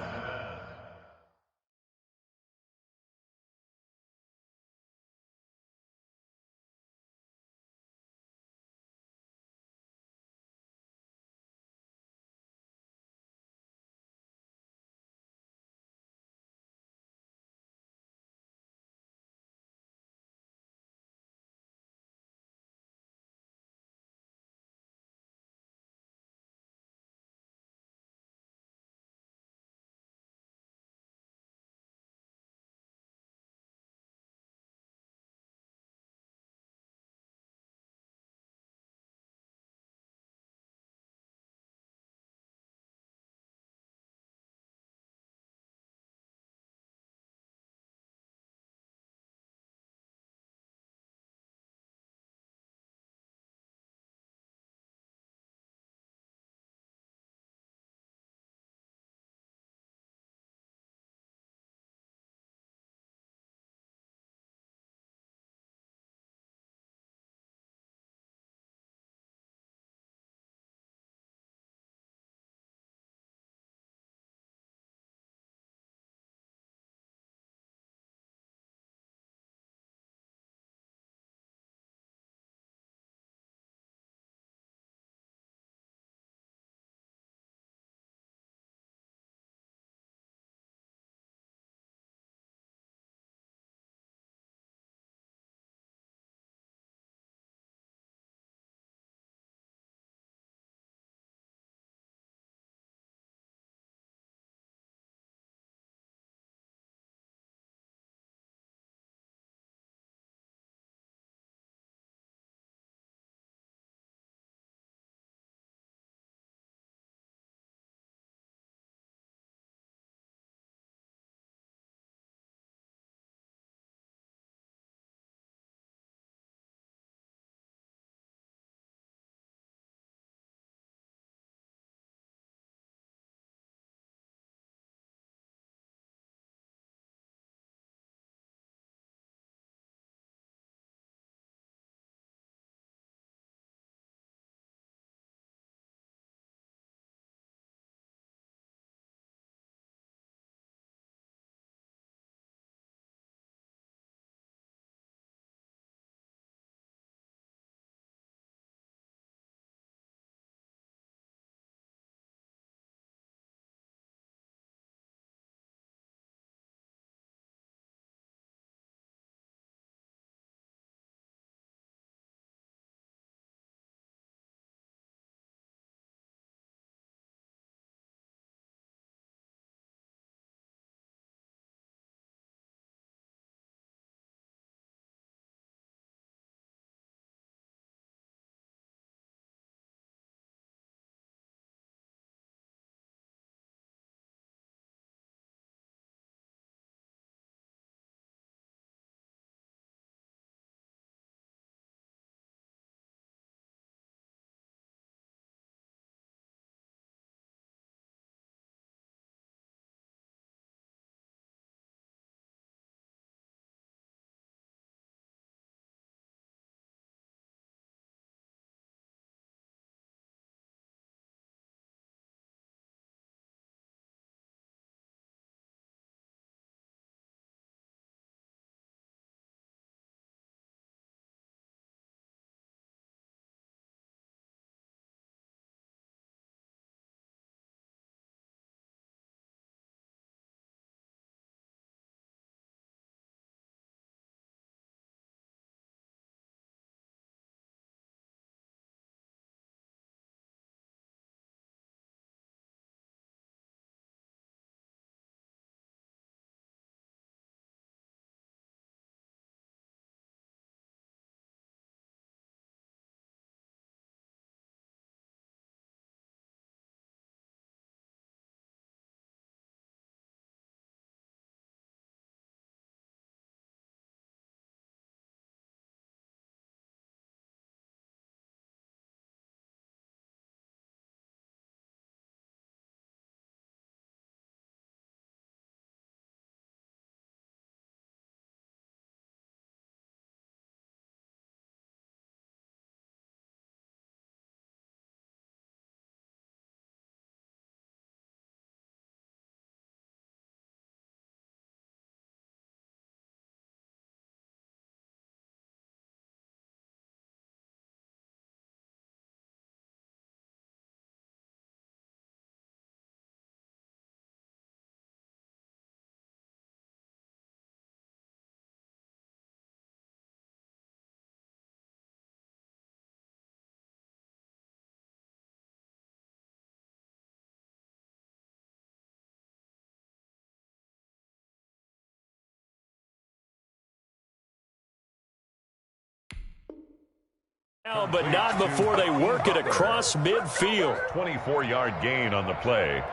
But not before they work it across midfield. 24-yard gain on the play.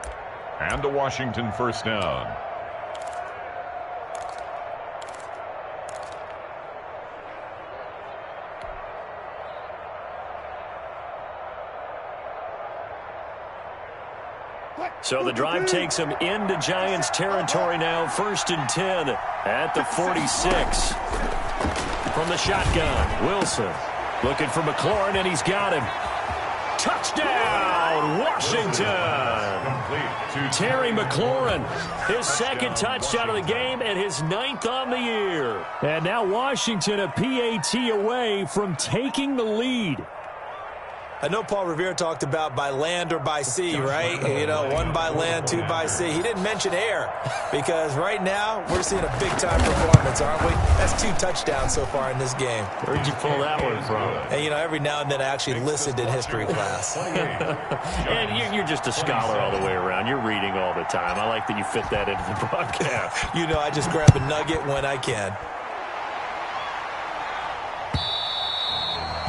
And a Washington first down. So the drive takes them into Giants territory now. 1st and 10 at the 46. From the shotgun, Wilson looking for McLaurin, and he's got him. Touchdown, Washington! Terry McLaurin, his second touchdown of the game and his 9th on the year. And now Washington a PAT away from taking the lead. I know Paul Revere talked about by land or by sea, right? You know, 1 by land, 2 by sea. He didn't mention air because right now we're seeing a big-time performance, aren't we? That's 2 touchdowns so far in this game. Where'd you pull that one from? And, you know, every now and then I actually listened in history class. And you're just a scholar all the way around. You're reading all the time. I like that you fit that into the broadcast. You know, I just grab a nugget when I can.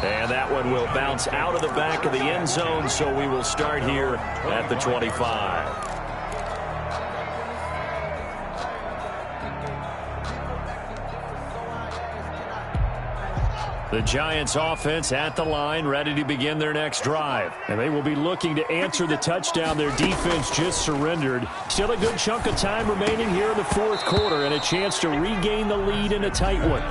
And that one will bounce out of the back of the end zone, so we will start here at the 25. The Giants offense at the line, ready to begin their next drive. And they will be looking to answer the touchdown their defense just surrendered. Still a good chunk of time remaining here in the 4th quarter and a chance to regain the lead in a tight one.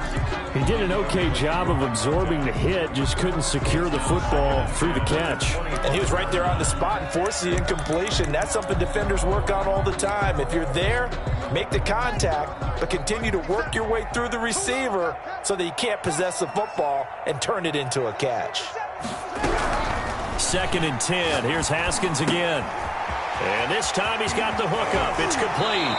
He did an okay job of absorbing the hit, just couldn't secure the football through the catch. And he was right there on the spot and forced the incompletion. That's something defenders work on all the time. If you're there, make the contact, but continue to work your way through the receiver so that you can't possess the football and turn it into a catch. 2nd and 10. Here's Haskins again. And this time he's got the hookup. It's complete.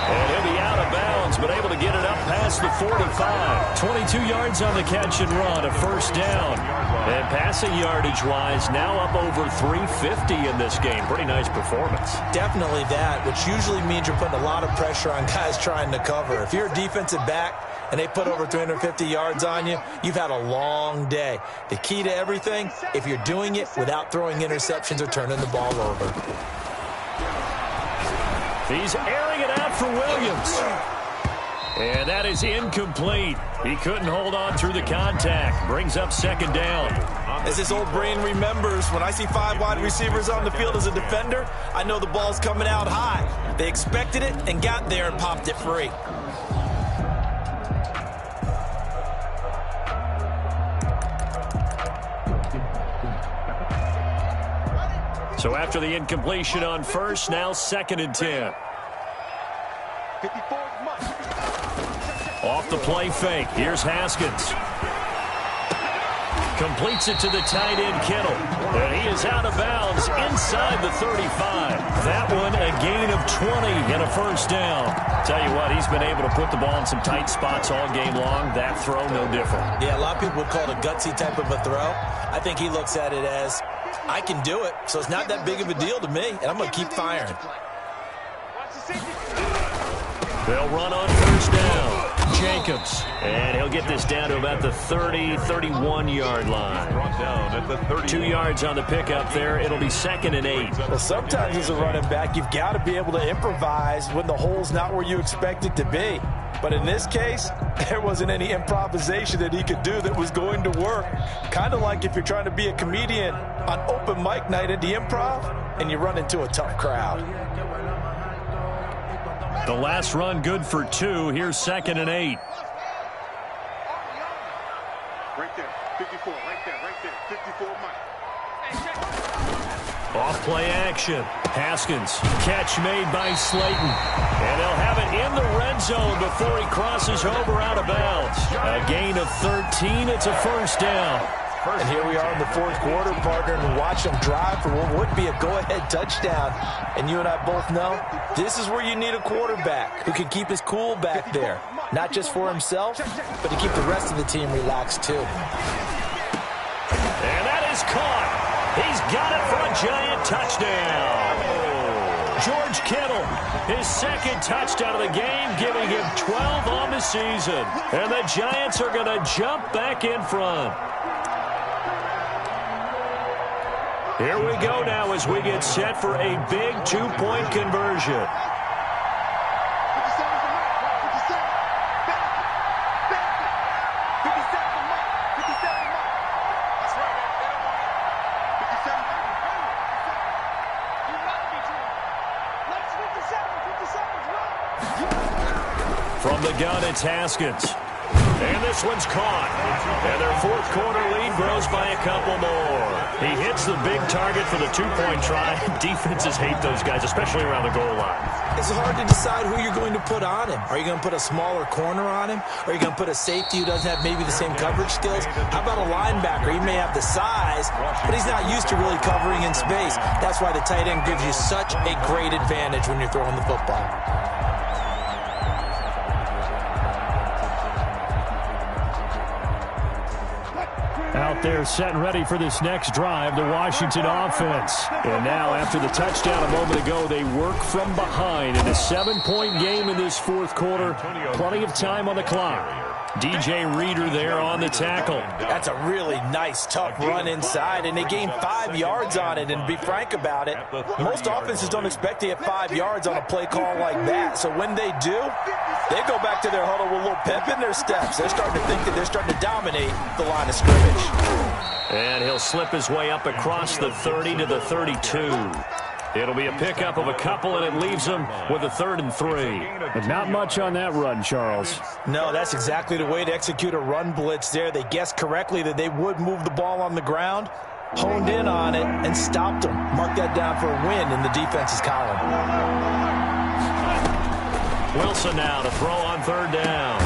And he'll be out of bounds, but able to get it up past the 45. 22 yards on the catch and run, a 1st down. And passing yardage-wise, now up over 350 in this game. Pretty nice performance. Definitely that, which usually means you're putting a lot of pressure on guys trying to cover. If you're a defensive back and they put over 350 yards on you, you've had a long day. The key to everything, if you're doing it without throwing interceptions or turning the ball over. He's airing it out for Williams. And that is incomplete. He couldn't hold on through the contact. Brings up 2nd down. As this old brain remembers, when I see 5 wide receivers on the field as a defender, I know the ball's coming out high. They expected it and got there and popped it free. So after the incompletion on 1st, now 2nd and 10. Off the play fake. Here's Haskins. Completes it to the tight end, Kittle. And he is out of bounds inside the 35. That one a gain of 20 and a 1st down. Tell you what, he's been able to put the ball in some tight spots all game long. That throw, no different. Yeah, a lot of people would call it a gutsy type of a throw. I think he looks at it as, I can do it, so it's not that big of a deal to me, and I'm going to keep firing. They'll run on 1st down. Jacobs. And he'll get this down to about the 30-31-yard line. 2 yards on the pickup there. It'll be 2nd and 8. Well, sometimes as a running back, you've got to be able to improvise when the hole's not where you expect it to be. But in this case, there wasn't any improvisation that he could do that was going to work. Kind of like if you're trying to be a comedian on open mic night at the Improv and you run into a tough crowd. The last run good for 2. Here's 2nd and 8. Right there, 54, right there, 54, Mike. Off play action. Haskins. Catch made by Slayton. And they'll have it in the red zone before he crosses over out of bounds. A gain of 13. It's a 1st down. And here we are in the 4th quarter, partner, and watch them drive for what would be a go-ahead touchdown. And you and I both know this is where you need a quarterback who can keep his cool back there. Not just for himself, but to keep the rest of the team relaxed too. And that is caught. He's got it for a Giant touchdown. George Kittle, his 2nd touchdown of the game, giving him 12 on the season. And the Giants are going to jump back in front. Here we go now as we get set for a big two-point conversion. 57's the mark. Watch 57. Back it. Back it. 57's the mark. 57's the mark. That's right, man. They don't want it. 57's the mark. You gotta be true. Let's 57. 57's right. From the gun, it's Haskins. And this one's caught. And their fourth quarter lead grows by a couple more. He hits the big target for the two-point try. Defenses hate those guys, especially around the goal line. It's hard to decide who you're going to put on him. Are you going to put a smaller corner on him? Or are you going to put a safety who doesn't have maybe the same coverage skills? How about a linebacker? He may have the size, but he's not used to really covering in space. That's why the tight end gives you such a great advantage when you're throwing the football. Out there set and ready for this next drive, the Washington offense. And now after the touchdown a moment ago, they work from behind in a 7-point game in this fourth quarter. Plenty of time on the clock. DJ Reader there on the tackle. That's a really nice, tough run inside, and they gained 5 yards on it. And to be frank about it, most offenses don't expect to get 5 yards on a play call like that. So when they do, they go back to their huddle with a little pep in their steps. They're starting to think that they're starting to dominate the line of scrimmage. And he'll slip his way up across the 30 to the 32. It'll be a pickup of a couple, and it leaves them with a 3rd and 3. But not much on that run, Charles. No, that's exactly the way to execute a run blitz there. They guessed correctly that they would move the ball on the ground, honed in on it, and stopped them. Mark that down for a win in the defense's column. Wilson now to throw on 3rd down.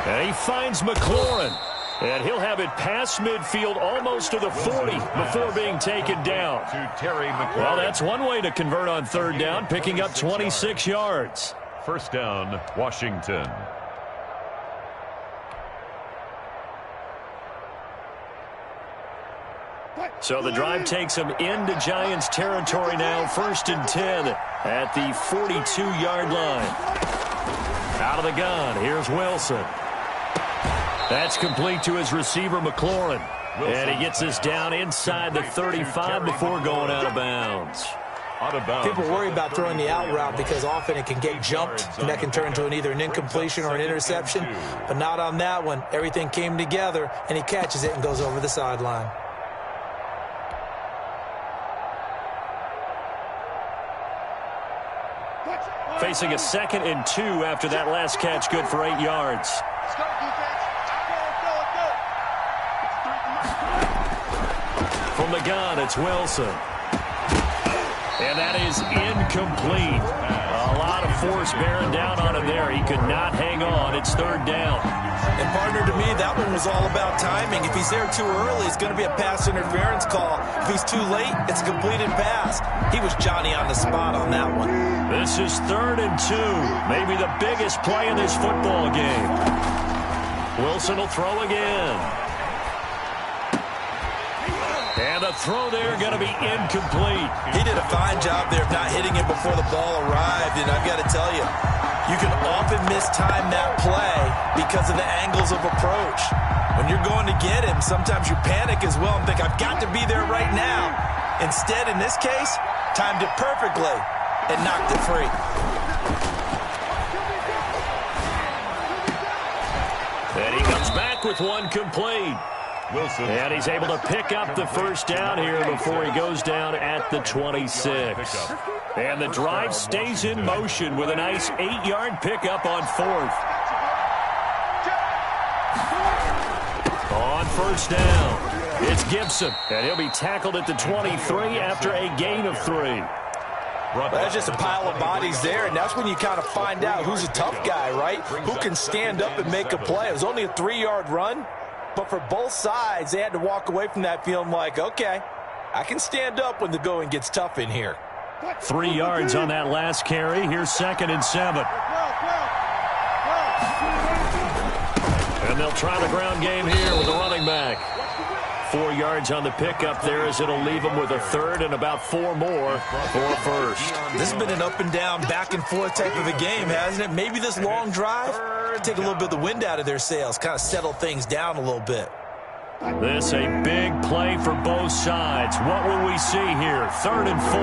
And he finds McLaurin. And he'll have it past midfield almost to the 40 before being taken down. To Terry McLaurin. Well, that's one way to convert on 3rd down, picking up 26 yards. First down, Washington. So the drive takes them into Giants territory now, 1st and 10 at the 42-yard line. Out of the gun, here's Wilson. That's complete to his receiver, McLaurin. And he gets us down inside the 35 before going out of bounds. People worry about throwing the out route because often it can get jumped, and that can turn into either an incompletion or an interception. But not on that one. Everything came together, and he catches it and goes over the sideline. Facing a 2nd and 2 after that last catch, good for 8 yards. Let's go, defense. From the gun, it's Wilson. And that is incomplete. A lot of force bearing down on him there. He could not hang on. It's 3rd down. And, partner, to me, that one was all about timing. If he's there too early, it's going to be a pass interference call. If he's too late, it's a completed pass. He was Johnny on the spot on that one. This is 3rd and 2. Maybe the biggest play in this football game. Wilson will throw again. And the throw there going to be incomplete. He did a fine job there of not hitting it before the ball arrived. And I've got to tell you, you can often mistime that play because of the angles of approach. When you're going to get him, sometimes you panic as well and think, I've got to be there right now. Instead, in this case, timed it perfectly and knocked it free. And he comes back with one complete. Wilson. And he's able to pick up the 1st down here before he goes down at the 26. And the drive stays in motion with a nice 8-yard pickup on 4th. On 1st down, it's Gibson. And he'll be tackled at the 23 after a gain of 3. Well, that's just a pile of bodies there, and that's when you kind of find out who's a tough guy, right? Who can stand up and make a play. It was only a 3-yard run, but for both sides, they had to walk away from that feeling like, okay, I can stand up when the going gets tough in here. 3 yards on that last carry. Here's 2nd and 7. And they'll try the ground game here with the running back. 4 yards on the pickup there as it'll leave them with a 3rd and about 4 more for a 1st. This has been an up and down, back and forth type of a game, hasn't it? Maybe this long drive, take a little bit of the wind out of their sails, kind of settle things down a little bit. This a big play for both sides. What will we see here? 3rd and 4.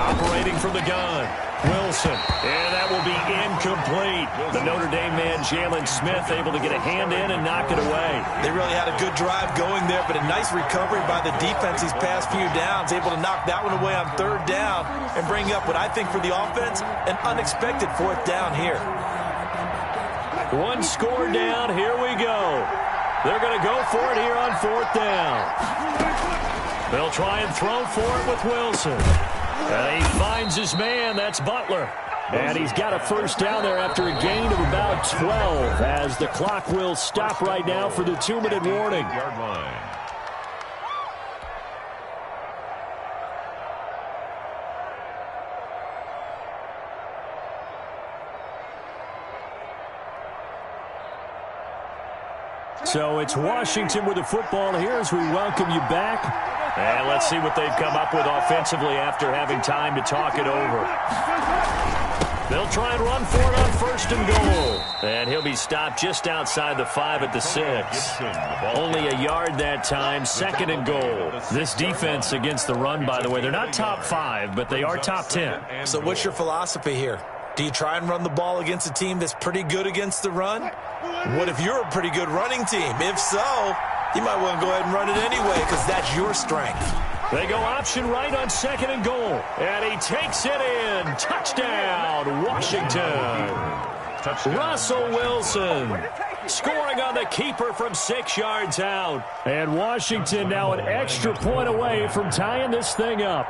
Operating from the gun, Wilson, and that will be incomplete. The Notre Dame man, Jalen Smith, able to get a hand in and knock it away. They really had a good drive going there, but a nice recovery by the defense these past few downs, able to knock that one away on 3rd down and bring up what I think for the offense, an unexpected 4th down here. One score down, here we go. They're going to go for it here on 4th down. They'll try and throw for it with Wilson. And he finds his man. That's Butler. And he's got a 1st down there after a gain of about 12 as the clock will stop right now for the 2-minute warning. Yard line. So it's Washington with the football here as we welcome you back. And let's see what they've come up with offensively after having time to talk it over. They'll try and run for it on 1st and goal. And he'll be stopped just outside the 5 at the 6. Only a yard that time, 2nd and goal. This defense against the run, by the way, they're not top 5, but they are top 10. So what's your philosophy here? Do you try and run the ball against a team that's pretty good against the run? What if you're a pretty good running team? If so, you might want to go ahead and run it anyway because that's your strength. They go option right on 2nd and goal. And he takes it in. Touchdown, Washington. Touchdown. Russell Wilson scoring on the keeper from 6 yards out. And Washington now an extra point away from tying this thing up.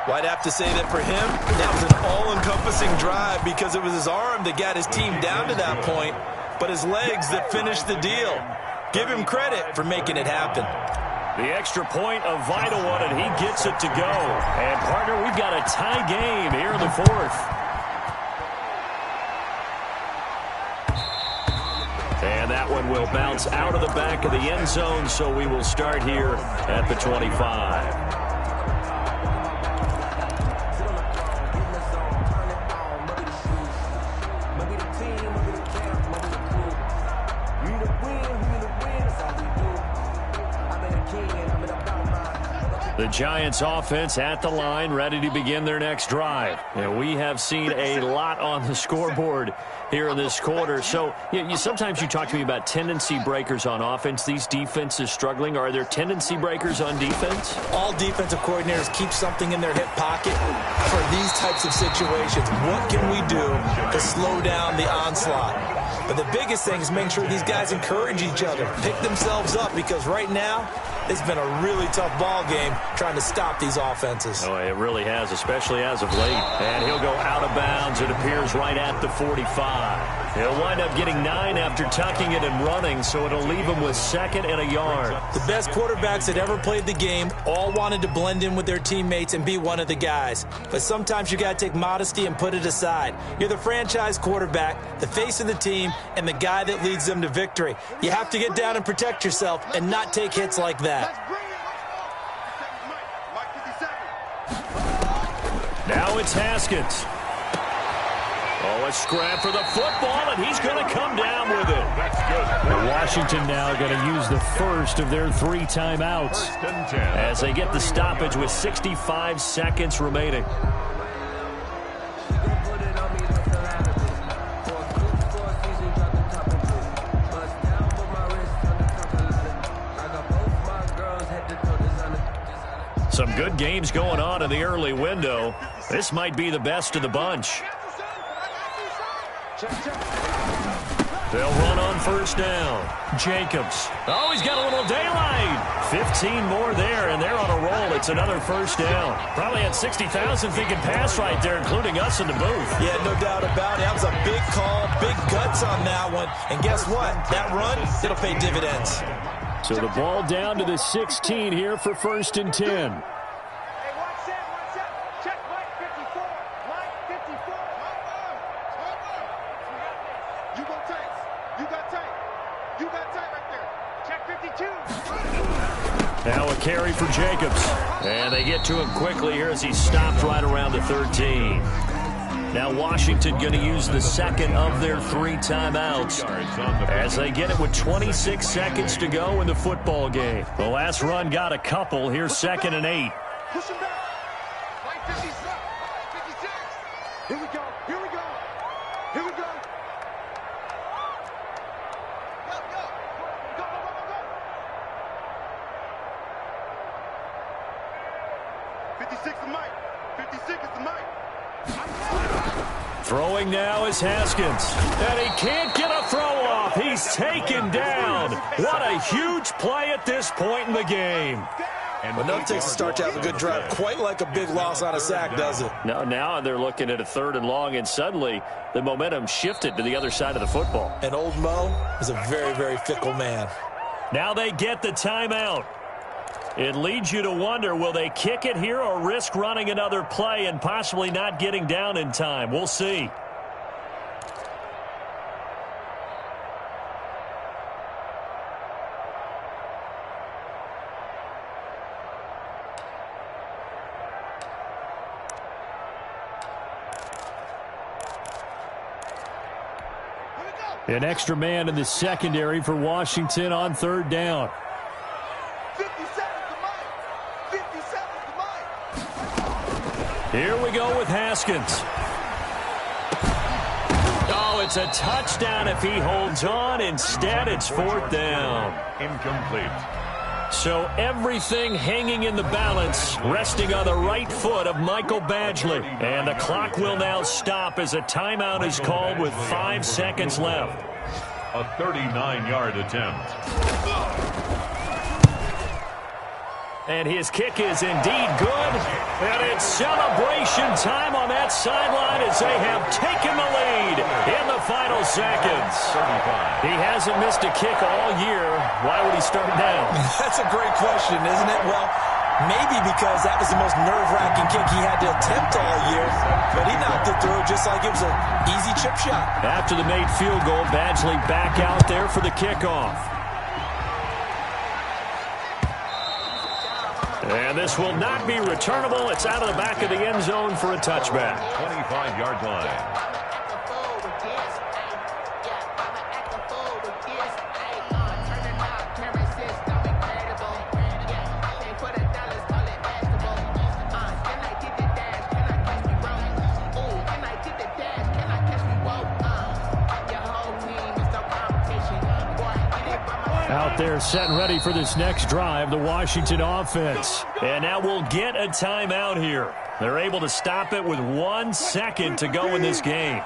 Well, I'd have to say that for him, that was an all-encompassing drive because it was his arm that got his team down to that point, but his legs that finished the deal. Give him credit for making it happen. The extra point, a vital one, and he gets it to go. And, partner, we've got a tie game here in the 4th. And that one will bounce out of the back of the end zone, so we will start here at the 25. The Giants offense at the line, ready to begin their next drive. And we have seen a lot on the scoreboard here in this quarter. So sometimes you talk to me about tendency breakers on offense. These defenses struggling. Are there tendency breakers on defense? All defensive coordinators keep something in their hip pocket for these types of situations. What can we do to slow down the onslaught? But the biggest thing is making sure these guys encourage each other, pick themselves up, because right now it's been a really tough ball game trying to stop these offenses. Oh, it really has, especially as of late. And he'll go out of bounds. It appears right at the 45. He'll wind up getting 9 after tucking it and running, so it'll leave him with 2nd and a yard. The best quarterbacks that ever played the game all wanted to blend in with their teammates and be one of the guys. But sometimes you got to take modesty and put it aside. You're the franchise quarterback, the face of the team, and the guy that leads them to victory. You have to get down and protect yourself and not take hits like that. Now it's Haskins. Oh, a scrap for the football, and he's going to come down with it. That's good. And Washington now going to use the first of their 3 timeouts as they get the stoppage with 65 seconds remaining. Some good games going on in the early window. This might be the best of the bunch. They'll run on 1st down. Jacobs. Oh, he's got a little daylight. 15 more there, and they're on a roll. It's another 1st down. Probably had 60,000 thinking pass right there, including us in the booth. Yeah, no doubt about it. That was a big call, big guts on that one. And guess what? That run, it'll pay dividends. So the ball down to the 16 here for 1st and 10. Now a carry for Jacobs. And they get to him quickly here as he's stopped right around the 13. Now Washington going to use the second of their 3 timeouts as they get it with 26 seconds to go in the football game. The last run got a couple. Here's 2nd and 8. Push him back. Play 56. Here we go. Here we go. Here we go. Go, go. Go, go, go, go, go. 56 is Mike. 56 is the Mike. Throwing now is Haskins. And he can't get a throw off. He's taken down. What a huge play at this point in the game. But no, it takes a start to have a good drive. Quite like a big loss on a sack, does it? Now they're looking at a 3rd and long, and suddenly the momentum shifted to the other side of the football. And old Mo is a very, very fickle man. Now they get the timeout. It leads you to wonder, will they kick it here or risk running another play and possibly not getting down in time? We'll see. An extra man in the secondary for Washington on 3rd down. 57 to Mike. 57 to Mike. Here we go with Haskins. Oh, it's a touchdown if he holds on. Instead, it's 4th down. Incomplete. So everything hanging in the balance, resting on the right foot of Michael Badgley. And the clock will now stop as a timeout is called with 5 seconds left. A 39-yard attempt. And his kick is indeed good. And it's celebration time on that sideline as they have taken the lead in the final seconds. He hasn't missed a kick all year. Why would he start now? That's a great question, isn't it? Well, maybe because that was the most nerve-wracking kick he had to attempt all year. But he knocked it through just like it was an easy chip shot. After the made field goal, Badgley back out there for the kickoff. And this will not be returnable. It's out of the back of the end zone for a touchback. 25-yard line. Out there set and ready for this next drive, the Washington offense. And now we'll get a timeout here. They're able to stop it with 1 second to go in this game.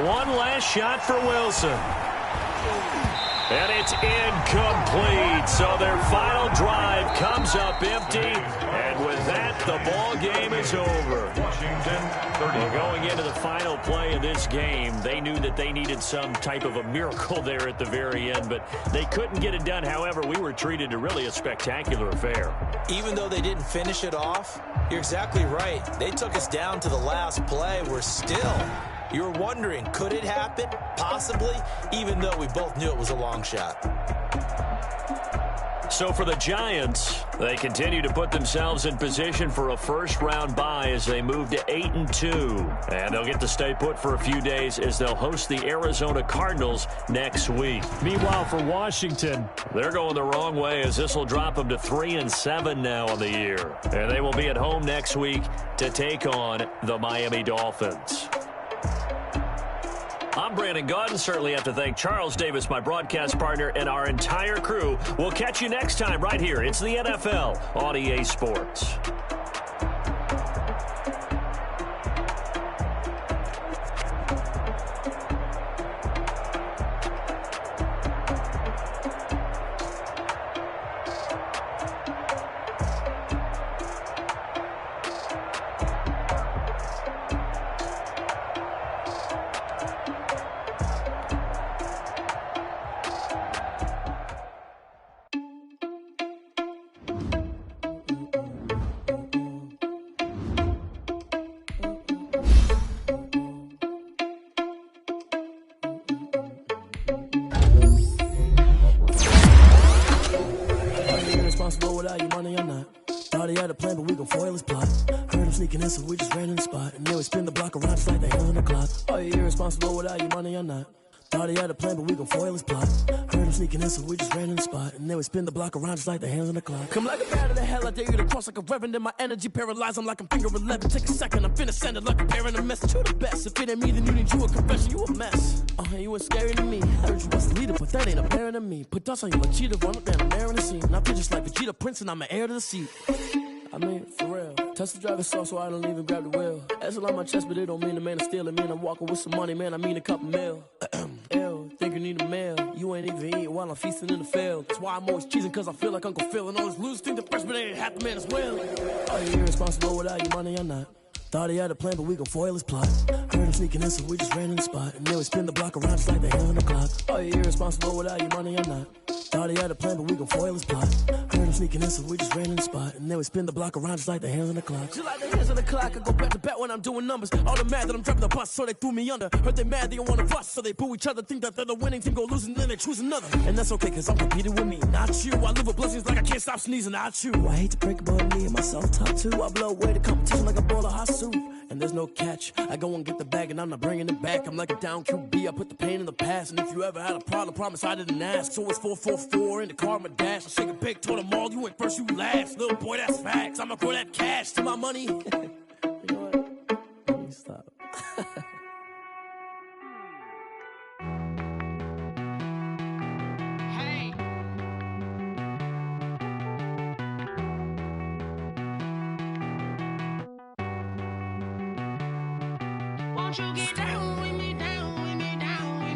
One last shot for Wilson. And it's incomplete. So their final drive comes up empty. And with that, the ball game is over. Well, going into the final play of this game, they knew that they needed some type of a miracle there at the very end, but they couldn't get it done. However, we were treated to really a spectacular affair. Even though they didn't finish it off, you're exactly right. They took us down to the last play. We're still... You're wondering, could it happen? Possibly, even though we both knew it was a long shot. So for the Giants, they continue to put themselves in position for a first-round bye as they move to 8-2. And they'll get to stay put for a few days as they'll host the Arizona Cardinals next week. Meanwhile, for Washington, they're going the wrong way as this will drop them to 3-7 now on the year. And they will be at home next week to take on the Miami Dolphins. I'm Brandon Gaudin. Certainly have to thank Charles Davis, my broadcast partner, and our entire crew. We'll catch you next time right here. It's the NFL on EA Sports. without your money or not. Thought he had a plan, but we gon' foil his plot. Heard him sneaking in, so we just ran in the spot. And then we spin the block around just like the hands on the clock. Are you irresponsible without your money or not? Thought he had a plan, but we gon' foil his plot. Heard him sneaking in, so we just ran in the spot. And then we spin the block around just like the hands on the clock. Come like a bat of the hell, I dare you to cross like a reverend. And my energy paralyzed, I'm like I'm finger 11. Take a second, I'm finna send it like a parent a message. You the best, if it ain't me, then you need you a confession. You a mess, you ain't scary to me. Heard you was the leader, but that ain't apparent to me. Put dust on you like cheetah, run up down the air in the scene. Now I just like Vegeta Prince, and I'm an heir to the seat. I mean, for real. Tesla driver soft, so I don't even grab the wheel. That's on my chest, but it don't mean the man is stealing. Man, I'm walking with some money, man, I mean a couple mil. Ew, think you need a meal. You ain't even eating while I'm feasting in the field. That's why I'm always cheesing, cause I feel like Uncle Phil. And all those losers think the freshman ain't half the man as well. Are you irresponsible without your money or not? Thought he had a plan, but we gon' foil his plot. Heard him sneaking in, so we just ran in the spot. And then we spin the block around just like the hands on the clock. Are you irresponsible without your money or not? Thought he had a plan, but we gon' foil his plot. Heard him sneaking in, so we just ran in the spot. And then we spin the block around just like the hands on the clock. Just like the hands on the clock, I go back to back when I'm doing numbers. All the mad that I'm driving the bus, so they threw me under. Heard they mad, they don't wanna bust, so they boo each other. Think that they're the winning team, go losing, then they choose another. And that's okay, cause I'm competing with me, not you. I live with blessings like I can't stop sneezing, not you. I hate to break about me and my self-talk too. I blow away the competition like a bowl of hot soup. And there's no catch, I go and get the bag and I'm not bringing it back. I'm like a down QB, I put the pain in the past. And if you ever had a problem, promise I didn't ask. So it's 444 in the car, my dash. I shake a big, told them all, you ain't first, you last. Little boy, that's facts, I'ma throw that cash to my money. You know what? Let me stop. Won't you get down